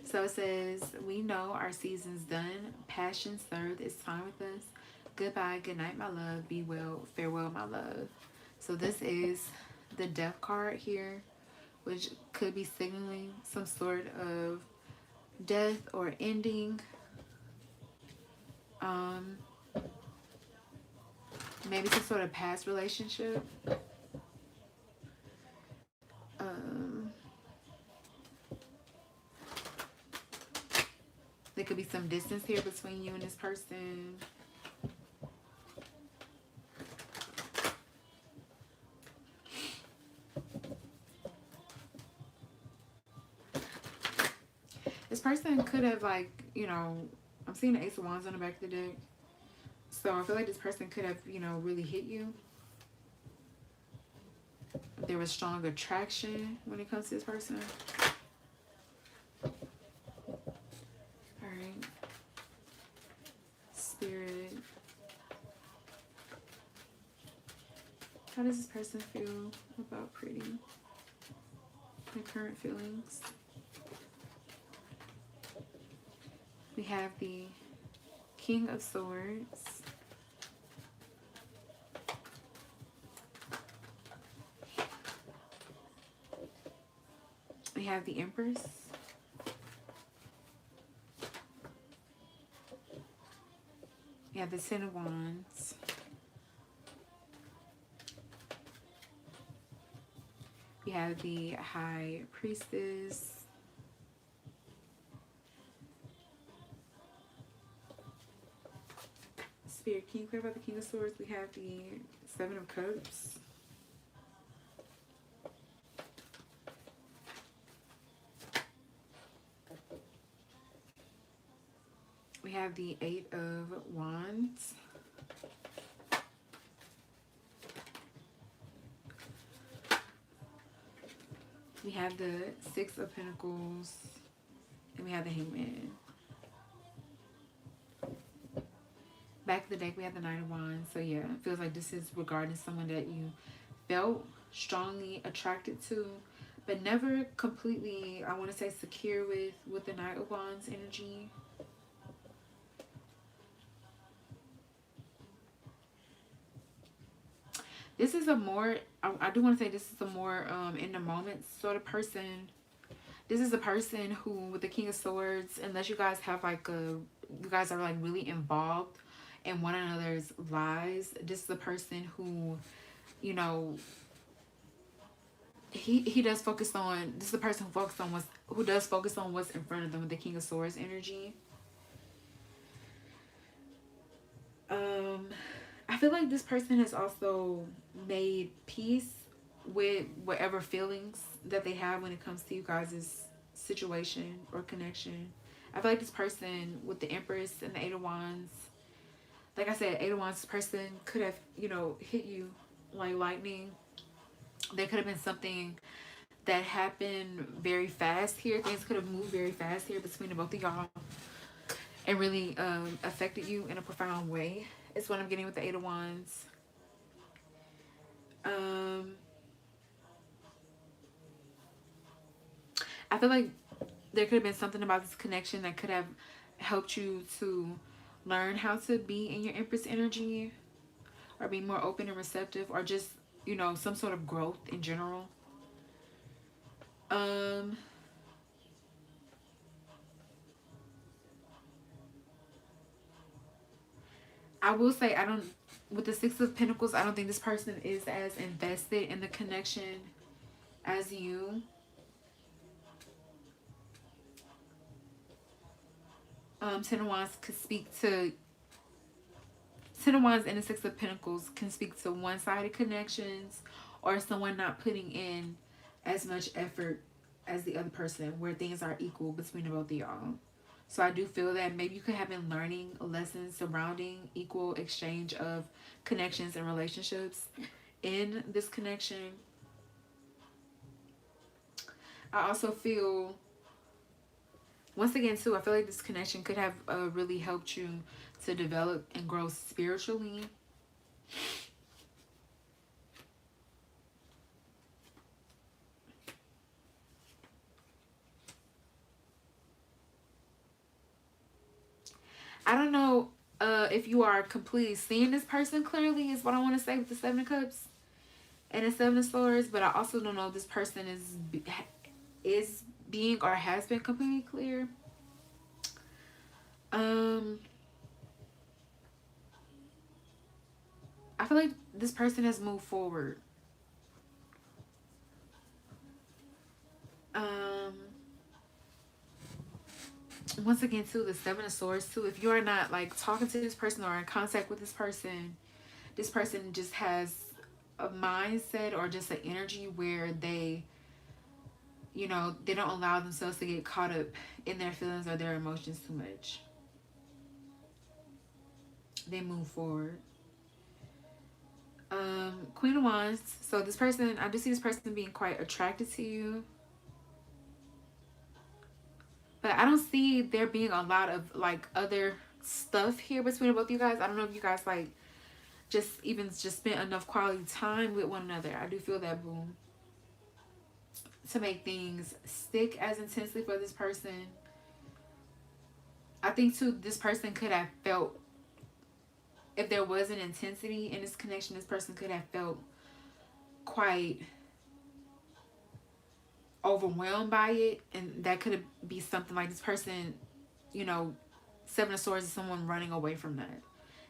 So it says, we know our season's done. Passion served. It's time with us. Goodbye. Good night, my love. Be well. Farewell, my love. So this is the death card here, which could be signaling some sort of death or ending. Maybe some sort of past relationship. There could be some distance here between you and this person. This person could have, like, you know, I'm seeing the Ace of Wands on the back of the deck. So I feel like this person could have, you know, really hit you. There was strong attraction when it comes to this person. Alright. Spirit. How does this person feel about pretty? Their current feelings. We have the King of Swords. We have the Empress. We have the Ten of Wands. We have the High Priestess. Spirit, can you clear about the King of Swords? We have the Seven of Cups. We have the Eight of Wands. We have the Six of Pentacles. And we have the Hangman. Back of the deck, we have the Nine of Wands. So yeah, it feels like this is regarding someone that you felt strongly attracted to, but never completely, I want to say, secure with the Knight of Wands energy. This is a more, I do want to say this is a more in the moment sort of person. This is a person who, with the King of Swords, unless you guys have like you guys are like really involved in one another's lives, this is a person who, you know, he does focus on, this is the person who does focus on what's in front of them with the King of Swords energy. I feel like this person has also made peace with whatever feelings that they have when it comes to you guys' situation or connection. I feel like this person with the Empress and the Eight of Wands, like I said, Eight of Wands, this person could have, you know, hit you like lightning. There could have been something that happened very fast here. Things could have moved very fast here between the both of y'all and really affected you in a profound way. Is what I'm getting with the Eight of Wands. I feel like there could have been something about this connection that could have helped you to learn how to be in your Empress energy, or be more open and receptive, or just, you know, some sort of growth in general. I will say, I don't, with the Six of Pentacles, I don't think this person is as invested in the connection as you. Ten of Wands could speak to, Ten of Wands and the Six of Pentacles can speak to one-sided connections, or someone not putting in as much effort as the other person, where things are equal between the both of y'all. So I do feel that maybe you could have been learning lessons surrounding equal exchange of connections and relationships in this connection. I also feel, once again too, I feel like this connection could have really helped you to develop and grow spiritually. I don't know if you are completely seeing this person clearly, is what I want to say with the Seven of Cups and the Seven of Swords. But I also don't know if this person is being or has been completely clear. I feel like this person has moved forward. Once again too, the Seven of Swords too, if you are not like talking to this person or in contact with this person just has a mindset or just an energy where they, you know, they don't allow themselves to get caught up in their feelings or their emotions too much. They move forward. Queen of Wands. So this person, I do see this person being quite attracted to you. But I don't see there being a lot of like other stuff here between both of you guys. I don't know if you guys like just spent enough quality time with one another. I do feel that, boom, to make things stick as intensely for this person. I think too, this person could have felt, if there was an intensity in this connection, this person could have felt quite overwhelmed by it, and that could be something like this person, you know, Seven of Swords is someone running away from that.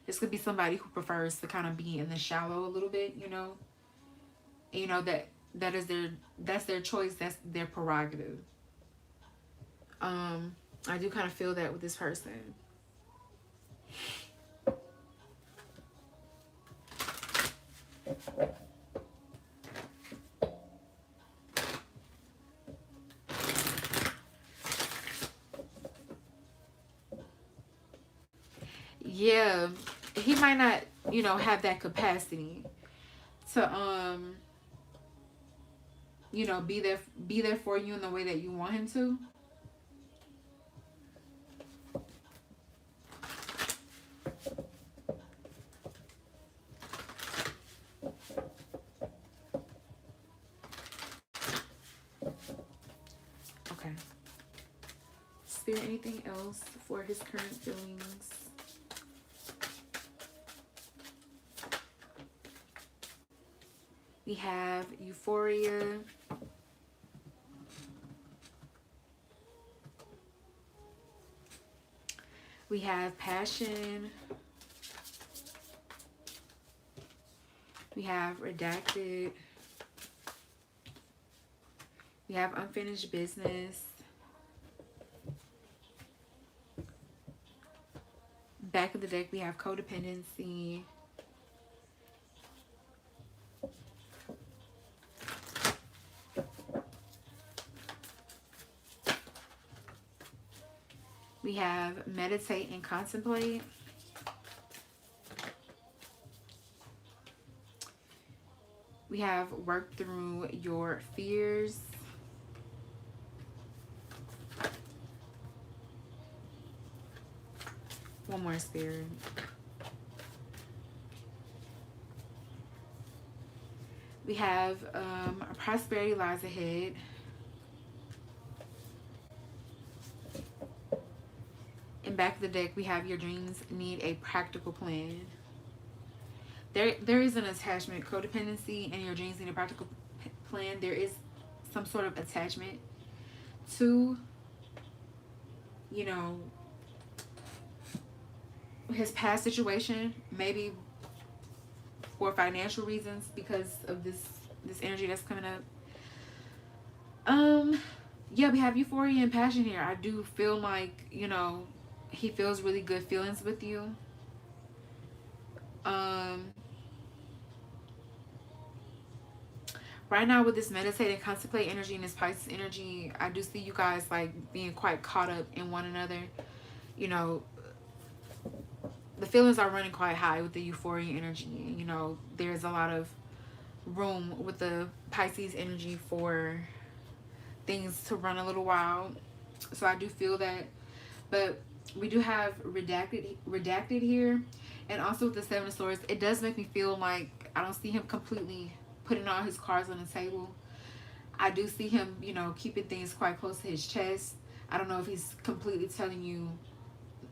This could be somebody who prefers to kind of be in the shallow a little bit, you know. And you know that's their choice, that's their prerogative. I do kind of feel that with this person. Yeah, he might not, you know, have that capacity to you know, be there for you in the way that you want him to. Okay. Spirit, anything else for his current feelings? We have euphoria. We have passion. We have redacted. We have unfinished business. Back of the deck, we have codependency. We have meditate and contemplate. We have work through your fears. One more, Spirit. We have prosperity lies ahead. back of the deck, we have your dreams need a practical plan. There is an attachment, codependency, and your dreams need a practical plan. There is some sort of attachment to, you know, his past situation, maybe for financial reasons because of this energy that's coming up. Yeah, we have euphoria and passion here. I do feel like, you know, he feels really good feelings with you. Right now with this meditating, contemplate energy and this Pisces energy, I do see you guys like being quite caught up in one another. You know, the feelings are running quite high with the euphoria energy. You know, there's a lot of room with the Pisces energy for things to run a little wild. So I do feel that. But we do have redacted here. And also with the Seven of Swords, it does make me feel like I don't see him completely putting all his cards on the table. I do see him, you know, keeping things quite close to his chest. I don't know if he's completely telling you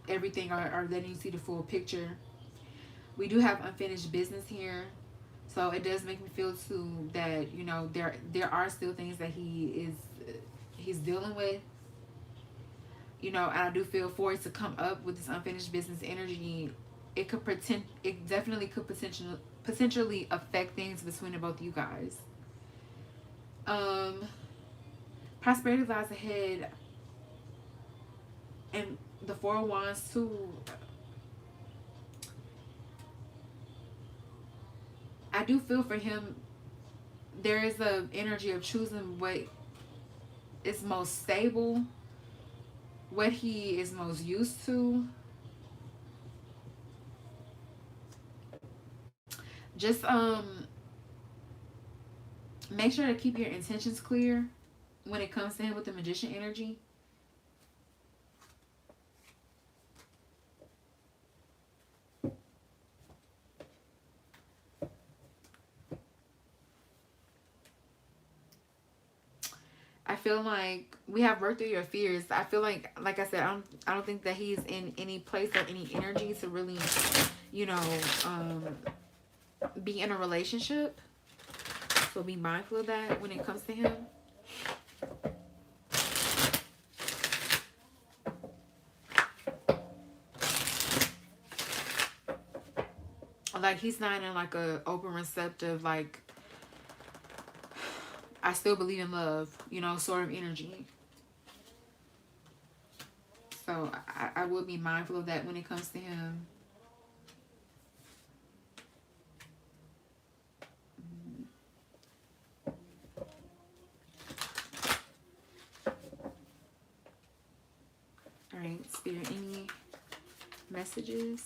everything or letting you see the full picture. We do have unfinished business here. So it does make me feel too that, you know, there are still things that he's dealing with. You know, and I do feel for it to come up with this unfinished business energy, it definitely could potentially affect things between the both of you guys. Prosperity lies ahead, and the Four of Wands too. I do feel for him, there is a energy of choosing what is most stable, what he is most used to. Just make sure to keep your intentions clear when it comes to him with the Magician energy. I feel like we have worked through your fears. I feel like I said, I don't think that he's in any place or any energy to really, you know, be in a relationship. So be mindful of that when it comes to him. Like he's not in like a open receptive, like I still believe in love, you know, sort of energy. So I would be mindful of that when it comes to him. All right, Spirit, any messages?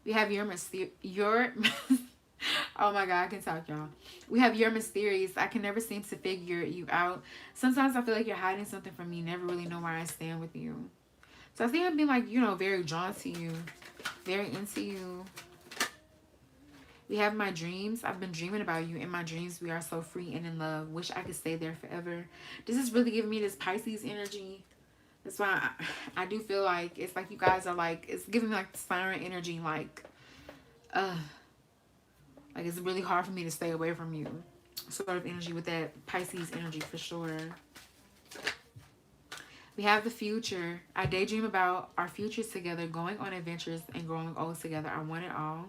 We have your oh my God, I can talk, y'all. We have your mysterious. I can never seem to figure you out. Sometimes I feel like you're hiding something from me. Never really know where I stand with you. So I think I'm being like, you know, very drawn to you. Very into you. We have my dreams. I've been dreaming about you. In my dreams, we are so free and in love. Wish I could stay there forever. This is really giving me this Pisces energy. That's why I do feel like it's like you guys are like, it's giving me like the siren energy, like it's really hard for me to stay away from you. Sort of energy with that Pisces energy for sure. We have the future. I daydream about our futures together, going on adventures and growing old together. I want it all.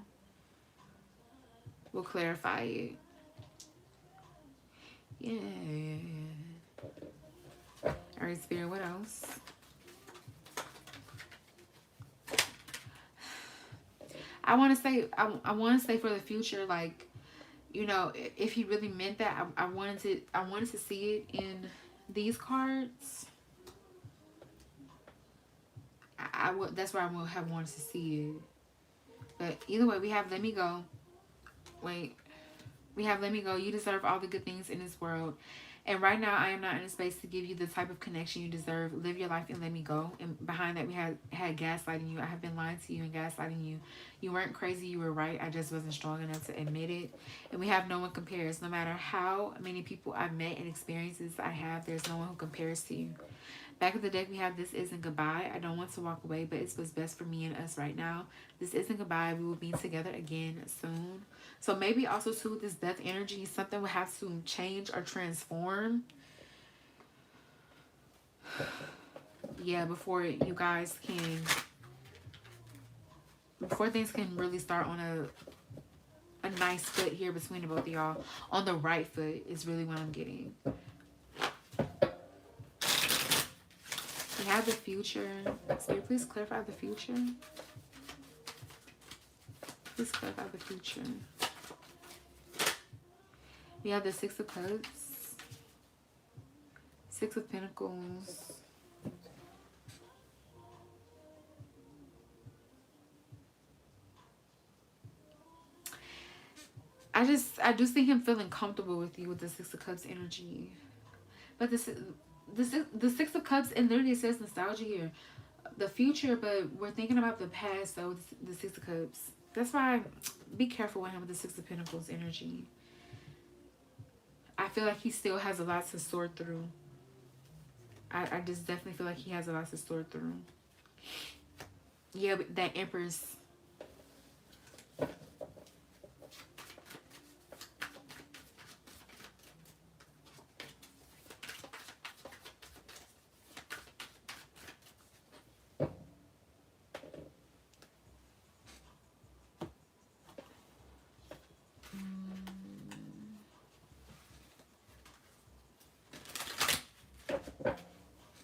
We'll clarify it. Yeah. All right, Spirit, what else? I want to say, I want to say for the future, like, you know, if he really meant that, I wanted to see it in these cards. That's where I would have wanted to see it. But either way, we have let me go. Wait, we have let me go. You deserve all the good things in this world, And right now, I am not in a space to give you the type of connection you deserve. Live your life and let me go. And behind that, we had gaslighting you. I have been lying to you and gaslighting you. You weren't crazy. You were right. I just wasn't strong enough to admit it. And we have no one compares. No matter how many people I've met and experiences I have, there's no one who compares to you. Back of the deck, we have this isn't goodbye. I don't want to walk away, but it's what's best for me and us right now. This isn't goodbye. We will be together again soon. So maybe also too with this death energy, something will have to change or transform. Yeah, before you guys can, before things can really start on a nice foot here between the both of y'all. On the right foot is really what I'm getting. We have the future. Spirit, please clarify the future. Please clarify the future. We have the Six of Cups. Six of Pentacles. I do see him feeling comfortable with you with the Six of Cups energy. But the Six of Cups, and literally it says nostalgia here. The future, but we're thinking about the past, though, the Six of Cups. That's why be careful with him with the Six of Pentacles energy. I feel like he still has a lot to sort through. I just definitely feel like he has a lot to sort through. Yeah, but that Empress.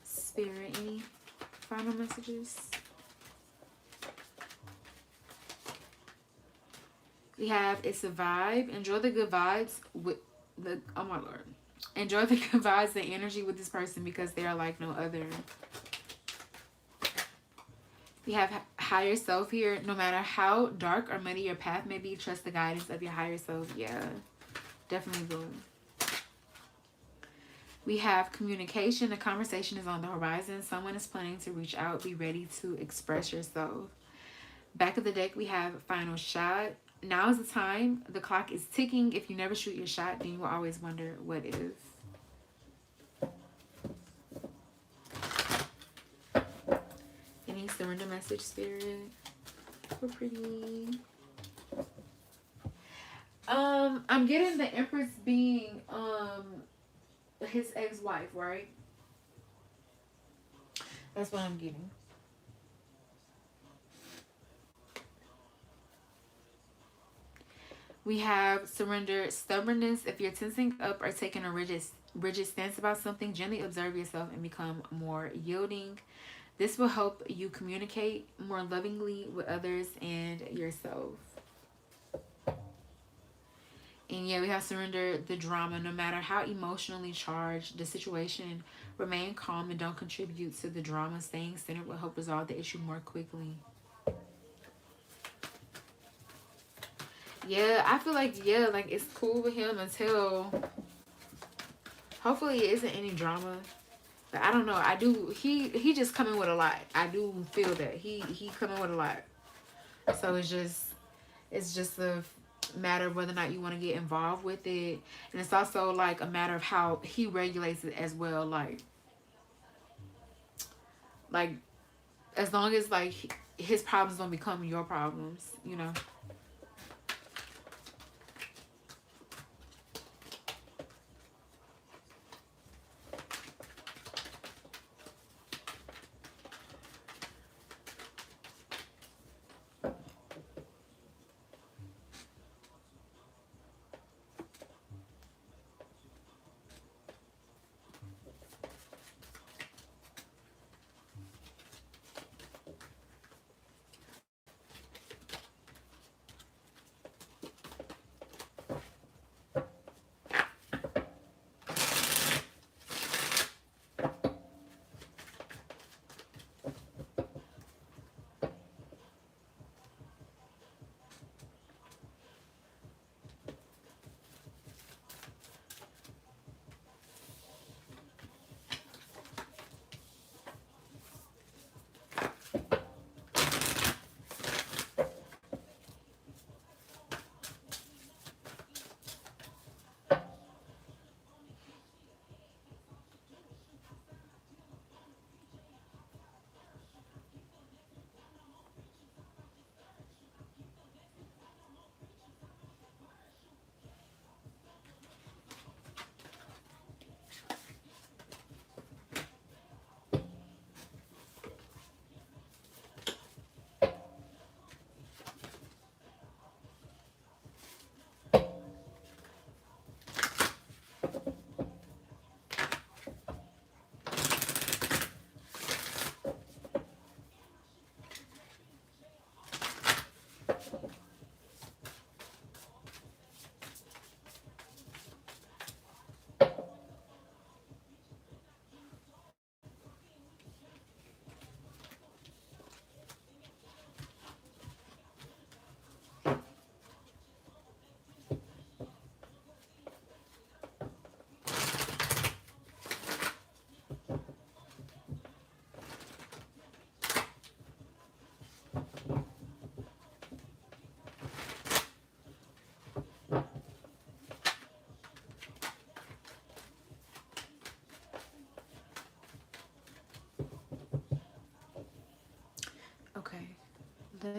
Spirit, any final messages? We have it's a vibe. Enjoy the good vibes with the, oh my lord. Enjoy the good vibes and energy with this person because they are like no other. We have higher self here. No matter how dark or muddy your path may be, trust the guidance of your higher self. Yeah, definitely boom. We have communication. A conversation is on the horizon. Someone is planning to reach out. Be ready to express yourself. Back of the deck, we have final shot. Now is the time. The clock is ticking. If you never shoot your shot, then you will always wonder what if. Any surrender message, Spirit? We're pretty. I'm getting the Empress being his ex-wife, right? That's what I'm getting. We have surrender, stubbornness. If you're tensing up or taking a rigid stance about something, gently observe yourself and become more yielding. This will help you communicate more lovingly with others and yourself. And yeah, we have surrender the drama. No matter how emotionally charged the situation, remain calm and don't contribute to the drama. Staying centered will help resolve the issue more quickly. Yeah, I feel like, yeah, like it's cool with him until hopefully it isn't any drama. But I don't know. I do, he just coming with a lot. I do feel that he coming with a lot. So it's just a matter of whether or not you want to get involved with it. And it's also like a matter of how he regulates it as well. Like as long as like his problems don't become your problems, you know. let's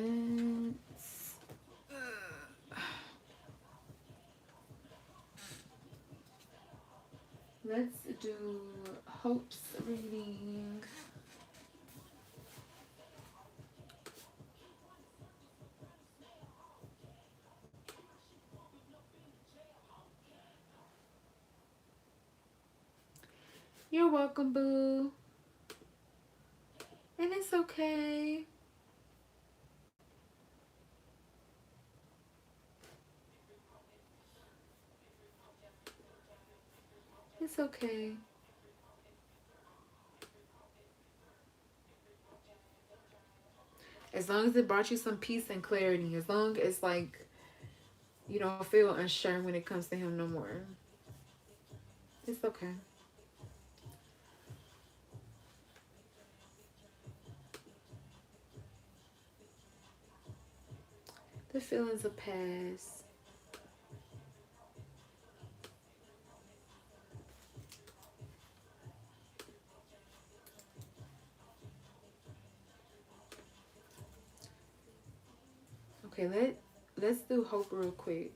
do Hope's reading. You're welcome, boo. And it's okay. It's okay. As long as it brought you some peace and clarity. As long as, like, you don't feel unsure when it comes to him no more. It's okay. The feelings will pass. Okay, let's do Hope real quick.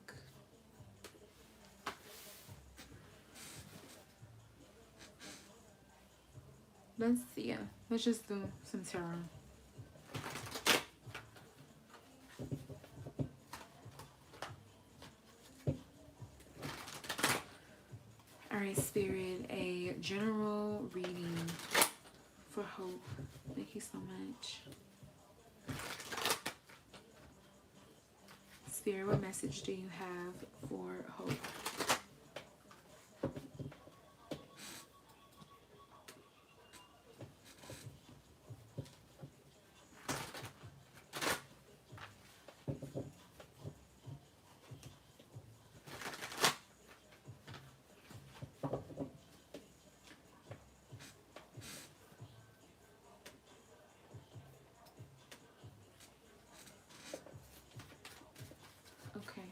Let's just do some tarot. Alright, Spirit, a general reading for Hope. Thank you so much. Spirit, what message do you have for Hope? Okay.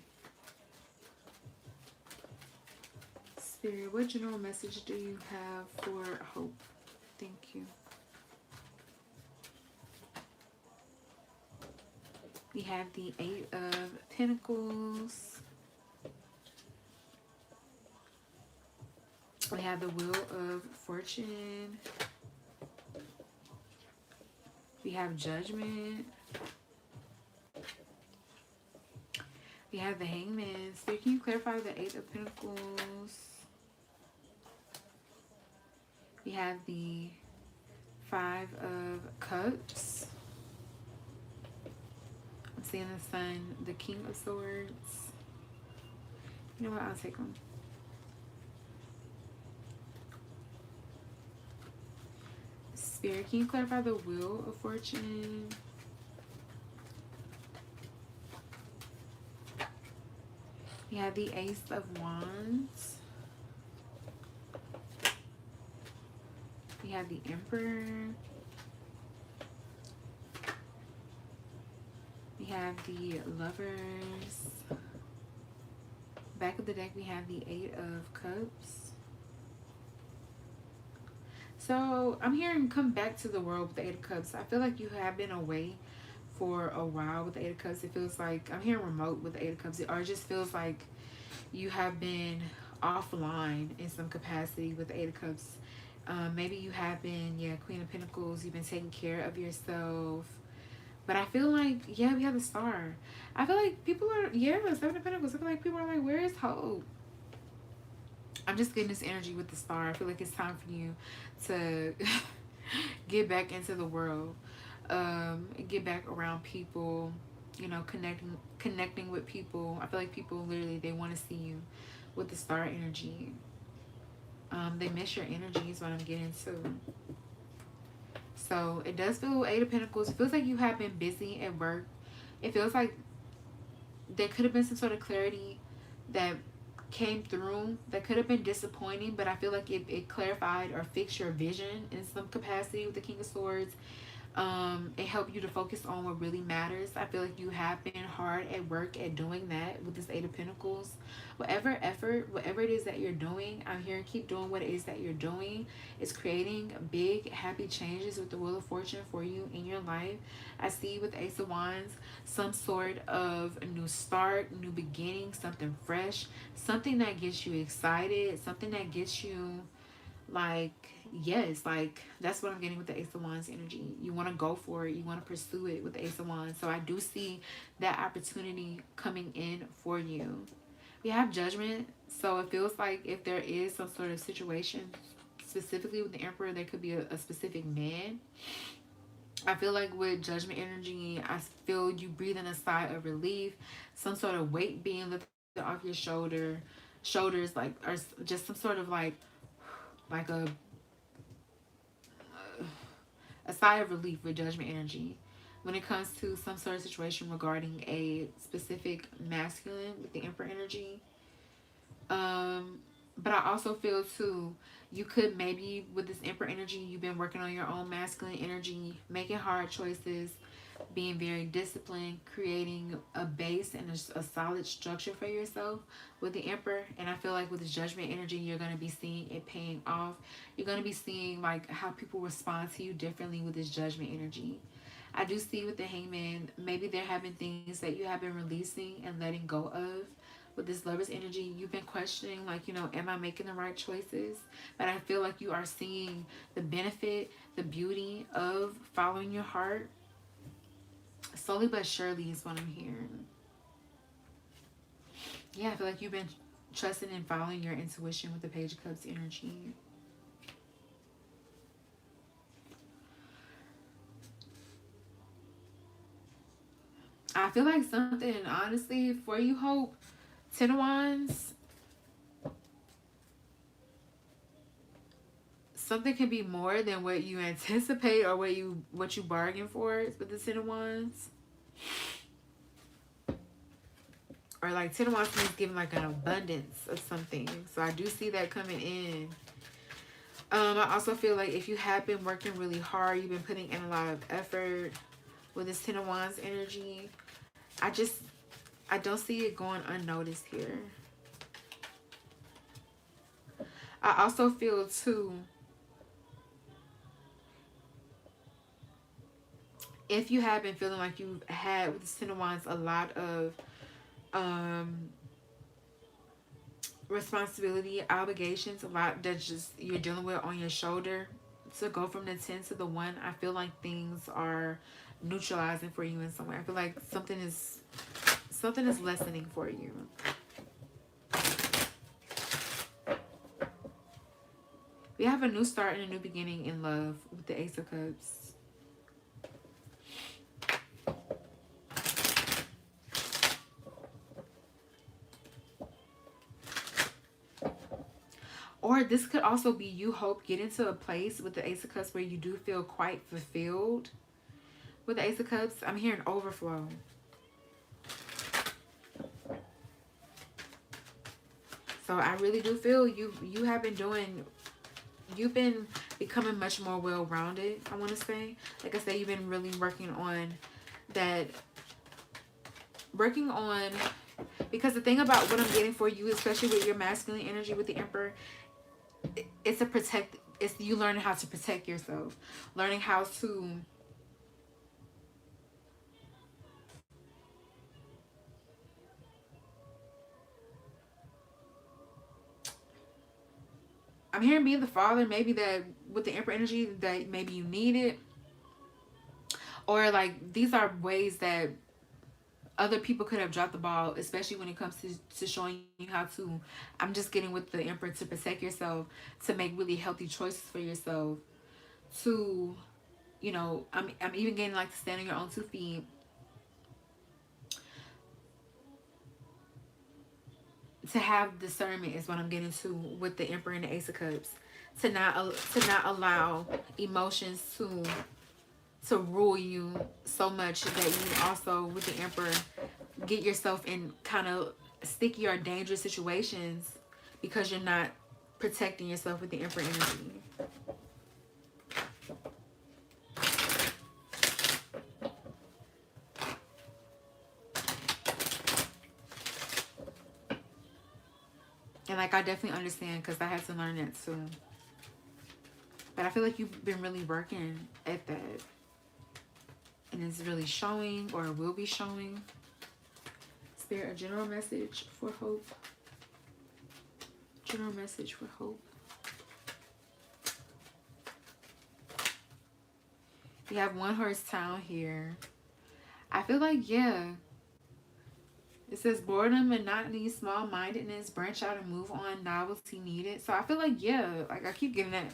Spirit, what general message do you have for Hope? Thank you. We have the Eight of Pentacles. We have the Wheel of Fortune. We have Judgment. We have the Hangman. So can you clarify the Eight of Pentacles? We have the Five of Cups. I'm seeing the Sun, the King of Swords. You know what? I'll take them. Spirit, can you clarify the Wheel of Fortune? We have the Ace of Wands. We have the Emperor. We have the Lovers. Back of the deck, we have the Eight of Cups. So I'm hearing come back to the world with the Eight of Cups. I feel like you have been away for a while with the Eight of Cups. It feels like I'm hearing remote with the Eight of Cups, or it just feels like you have been offline in some capacity with the Eight of Cups. Maybe you have been, Queen of Pentacles. You've been taking care of yourself. But I feel like, we have the Star. I feel like people are, Seven of Pentacles. I feel like people are like, where is Hope? I'm just getting this energy with the Star. I feel like it's time for you to get back into the world. Get back around people, connecting with people. I feel like people literally, they want to see you with the Star energy. They miss your energy is what I'm getting to. So it does feel Eight of Pentacles. It feels like you have been busy at work. It feels like there could have been some sort of clarity that came through that could have been disappointing, but I feel like it clarified or fixed your vision in some capacity with the King of Swords. It helped you to focus on what really matters. I feel like you have been hard at work at doing that with this Eight of Pentacles. Whatever effort, whatever it is that you're doing, I'm here and keep doing what it is that you're doing. It's creating big, happy changes with the Wheel of Fortune for you in your life. I see with Ace of Wands, some sort of a new start, new beginning, something fresh, something that gets you excited, something that gets you like, yes, like that's what I'm getting with the Ace of Wands energy. You want to go for it, you want to pursue it with the Ace of Wands. So I do see that opportunity coming in for you. We have Judgment, so it feels like if there is some sort of situation specifically with the Emperor, there could be a specific man. I feel like with Judgment energy, I feel you breathing a sigh of relief, some sort of weight being lifted off your shoulders, like, or just some sort of like a sigh of relief with Judgment energy when it comes to some sort of situation regarding a specific masculine with the Emperor energy. But I also feel too, you could maybe with this Emperor energy, you've been working on your own masculine energy, making hard choices, being very disciplined, creating a base and a solid structure for yourself with the Emperor. And I feel like with the Judgment energy, you're going to be seeing it paying off. You're going to be seeing like how people respond to you differently with this Judgment energy. I do see with the Hangman, maybe there have been things that you have been releasing and letting go of. With this Lover's energy, you've been questioning, like, you know, am I making the right choices? But I feel like you are seeing the benefit, the beauty of following your heart. Slowly but surely is what I'm hearing. Yeah, I feel like you've been trusting and following your intuition with the Page of Cups energy. I feel like something, honestly, for you, Hope, Ten of Wands, something can be more than what you anticipate or what you bargain for with the Ten of Wands. Or like Ten of Wands means giving like an abundance of something. So I do see that coming in. I also feel like if you have been working really hard, you've been putting in a lot of effort with this Ten of Wands energy. I don't see it going unnoticed here. I also feel too, if you have been feeling like you've had with the Ten of Wands a lot of responsibility, obligations, a lot that just you're dealing with on your shoulder, to go from the 10 to the 1, I feel like things are neutralizing for you in some way. I feel like something is lessening for you. We have a new start and a new beginning in love with the Ace of Cups. Or this could also be you, Hope, get into a place with the Ace of Cups where you do feel quite fulfilled. With the Ace of Cups, I'm hearing overflow. So I really do feel you have been doing, you've been becoming much more well-rounded, I want to say. Like I said, you've been really working on that, because the thing about what I'm getting for you, especially with your masculine energy with the Emperor, it's you learning how to protect yourself, learning how to I'm hearing being the father, maybe that with the Emperor energy that maybe you need it, or like these are ways that other people could have dropped the ball, especially when it comes to showing you how to, I'm just getting with the Emperor, to protect yourself, to make really healthy choices for yourself, to, you know, I'm even getting like to stand on your own 2 feet, to have discernment is what I'm getting to with the Emperor and the Ace of Cups, to not allow emotions to rule you so much that you also, with the Emperor, get yourself in kind of sticky or dangerous situations because you're not protecting yourself with the Emperor energy. And like, I definitely understand because I had to learn that too. But I feel like you've been really working at that. And it's really showing, or will be showing. Spirit, a general message for hope. General message for hope. We have one horse town here. I feel like, yeah. It says boredom, monotony, small-mindedness, branch out and move on, novelty needed. So I feel like, yeah, like I keep getting that.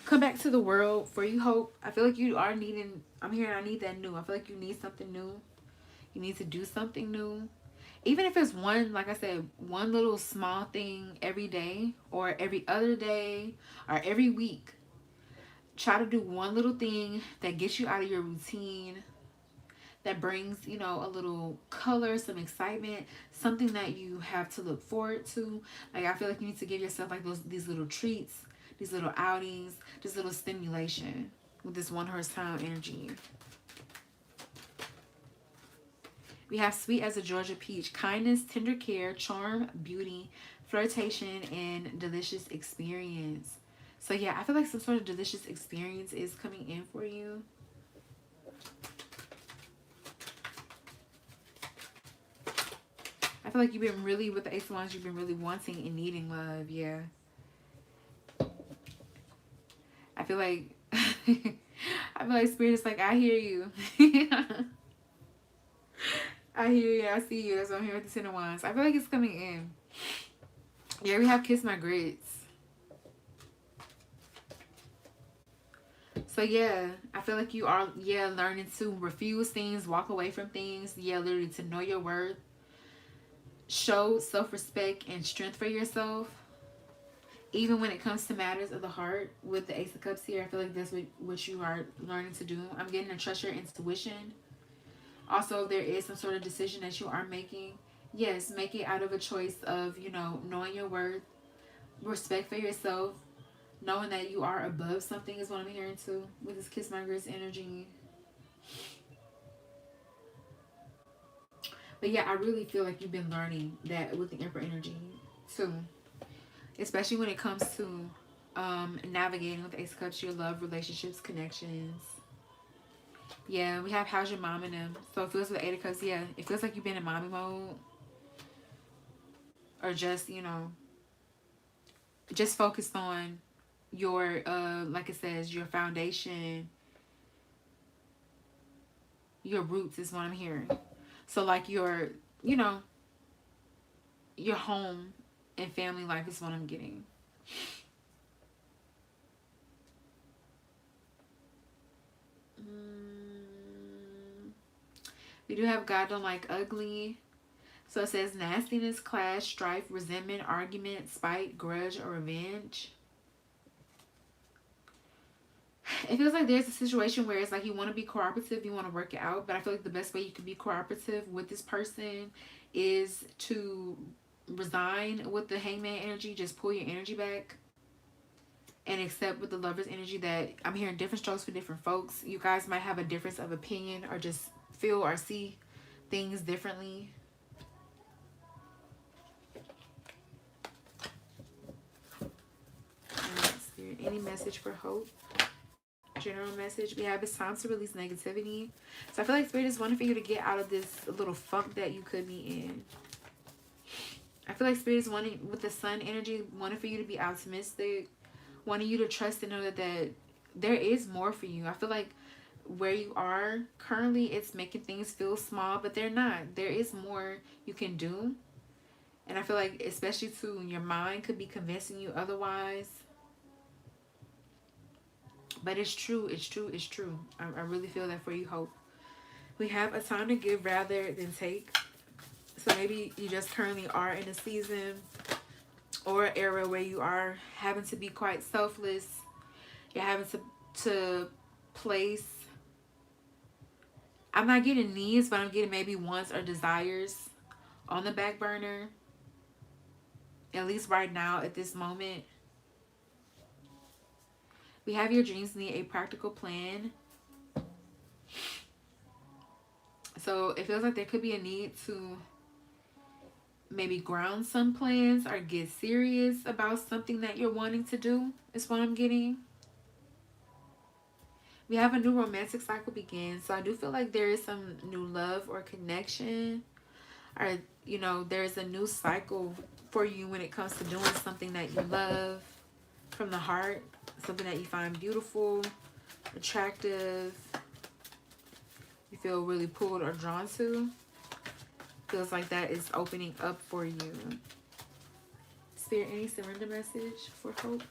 Come back to the world for you, hope. I feel like you are needing, I'm hearing I need that new. I feel like you need something new. You need to do something new. Even if it's one, like I said, one little small thing every day or every other day or every week. Try to do one little thing that gets you out of your routine, that brings, you know, a little color, some excitement, something that you have to look forward to. Like, I feel like you need to give yourself like these little treats, these little outings, this little stimulation with this one horse town energy. We have sweet as a Georgia peach, kindness, tender care, charm, beauty, flirtation, and delicious experience. So yeah, I feel like some sort of delicious experience is coming in for you. I feel like you've been really, with the Ace of Wands, you've been really wanting and needing love, yeah. I feel like, I feel like Spirit is like, I hear you. I hear you, I see you. That's what I'm hearing with the Ten of Wands. I feel like it's coming in. Yeah, we have Kiss My Grits. So yeah, I feel like you are, yeah, learning to refuse things, walk away from things. Yeah, literally to know your worth. Show self-respect and strength for yourself. Even when it comes to matters of the heart with the Ace of Cups here, I feel like that's what you are learning to do. I'm getting to trust your intuition. Also, if there is some sort of decision that you are making, yes, make it out of a choice of, you know, knowing your worth, respect for yourself, knowing that you are above something is what I'm hearing too with this Kiss My Grits energy. But yeah, I really feel like you've been learning that with the Emperor energy too. Especially when it comes to navigating with the Ace of Cups, your love, relationships, connections. Yeah, we have how's your mom and them. So it feels with the Eight of Cups, yeah, it feels like you've been in mommy mode. Or just, you know, just focused on your, like it says, your foundation, your roots is what I'm hearing. So like your, you know, your home and family life is what I'm getting. We do have God don't like ugly. So it says nastiness, clash, strife, resentment, argument, spite, grudge, or revenge. It feels like there's a situation where it's like you want to be cooperative, you want to work it out, but I feel like the best way you can be cooperative with this person is to resign with the Hangman energy. Just pull your energy back and accept with the Lover's energy that I'm hearing different strokes for different folks. You guys might have a difference of opinion or just feel or see things differently. Spirit, any message for hope? General message we have, it's time to release negativity. So I feel like Spirit is wanting for you to get out of this little funk that you could be in. I feel like Spirit is wanting, with the Sun energy, wanting for you to be optimistic, wanting you to trust and know that there is more for you. I feel like where you are currently, it's making things feel small, but they're not. There is more you can do. And I feel like especially too, your mind could be convincing you otherwise. But it's true, it's true, it's true. I really feel that for you, Hope. We have a time to give rather than take. So maybe you just currently are in a season or an era where you are having to be quite selfless. You're having to place, I'm not getting needs, but I'm getting maybe wants or desires on the back burner. At least right now at this moment. We have your dreams need a practical plan. So it feels like there could be a need to maybe ground some plans or get serious about something that you're wanting to do, is what I'm getting. We have a new romantic cycle begin. So I do feel like there is some new love or connection, or, you know, there's a new cycle for you when it comes to doing something that you love from the heart, something that you find beautiful, attractive, you feel really pulled or drawn to. Feels like that is opening up for you. Is there any surrender message for hope?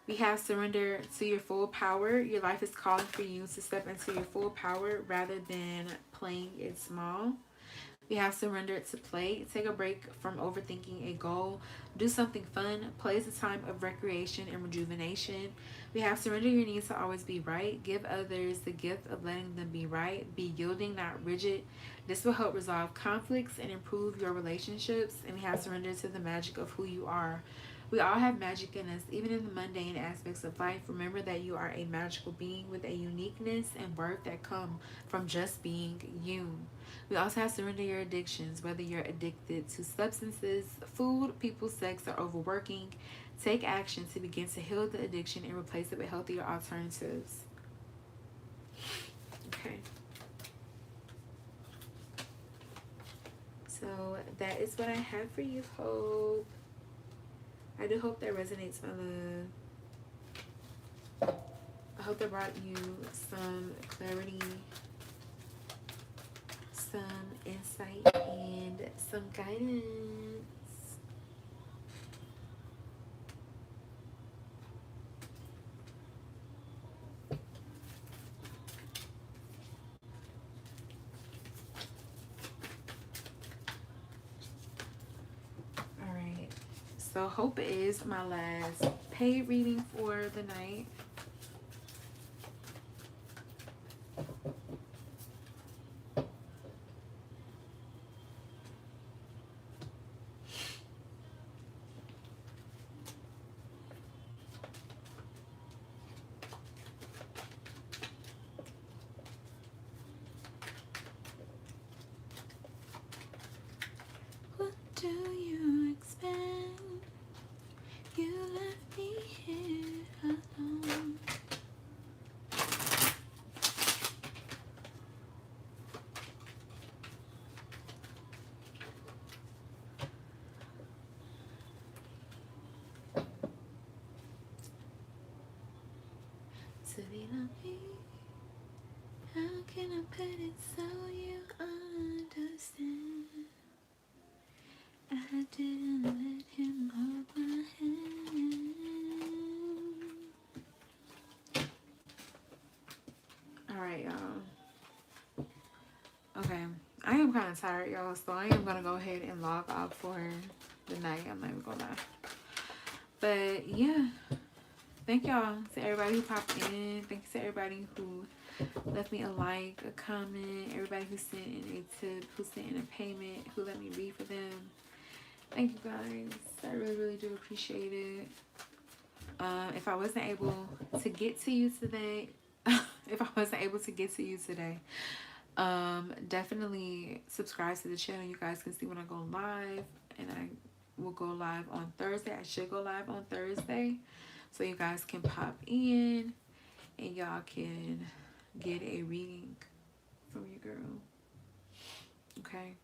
We have surrender to your full power. Your life is calling for you to step into your full power rather than playing it small. We have surrender to play. Take a break from overthinking a goal. Do something fun. Play is a time of recreation and rejuvenation. We have surrender your need to always be right. Give others the gift of letting them be right. Be yielding, not rigid. This will help resolve conflicts and improve your relationships. And we have surrender to the magic of who you are. We all have magic in us, even in the mundane aspects of life. Remember that you are a magical being with a uniqueness and worth that come from just being you. We also have surrender your addictions, whether you're addicted to substances, food, people, sex, or overworking. Take action to begin to heal the addiction and replace it with healthier alternatives. Okay. So that is what I have for you, Hope. I do hope that resonates, my love. I hope that brought you some clarity, some insight, and some guidance. All right. So hope is my last paid reading for the night. What do you expect? You left me here alone. To be lovely, how can I put it so you understand? I didn't let him hold my hand. All right, y'all. Okay. I am kind of tired, y'all, so I am going to go ahead and log off for the night. I'm not even going to lie. But, yeah. Thank y'all to everybody who popped in. Thank you to everybody who left me a like, a comment, everybody who sent in a tip, who sent in a payment, who let me read for them. Thank you guys. I really, really do appreciate it. If I wasn't able to get to you today, definitely subscribe to the channel. You guys can see when I go live, and I will go live on Thursday. I should go live on Thursday, so you guys can pop in and y'all can get a reading from your girl. Okay.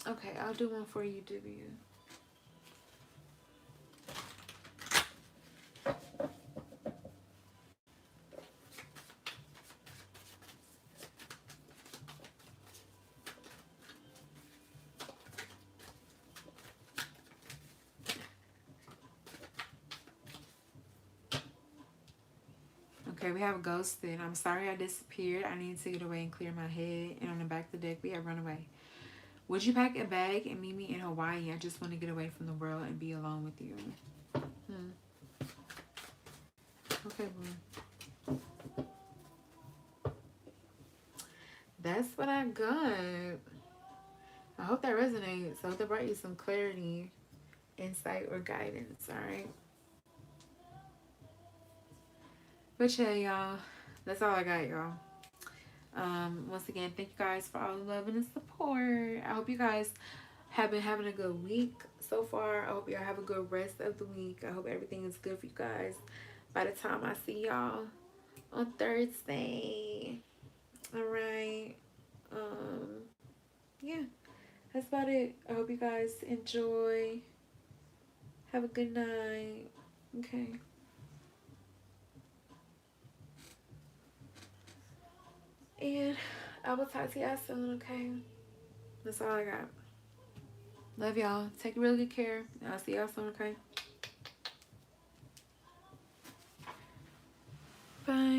Okay, I'll do one for you, W. Okay, we have ghosted. I'm sorry I disappeared. I need to get away and clear my head. And on the back of the deck, we have runaway. Would you pack a bag and meet me in Hawaii? I just want to get away from the world and be alone with you. Okay, boo. That's what I got. I hope that resonates. I hope that brought you some clarity, insight, or guidance. All right. But yeah, y'all, that's all I got, y'all. Once again, thank you guys for all the love and the support. I hope you guys have been having a good week so far. I hope y'all have a good rest of the week. I hope everything is good for you guys by the time I see y'all on Thursday. All right. Yeah, that's about it. I hope you guys enjoy. Have a good night. Okay. And I will talk to y'all soon, okay? That's all I got. Love y'all. Take really good care. I'll see y'all soon, okay? Bye.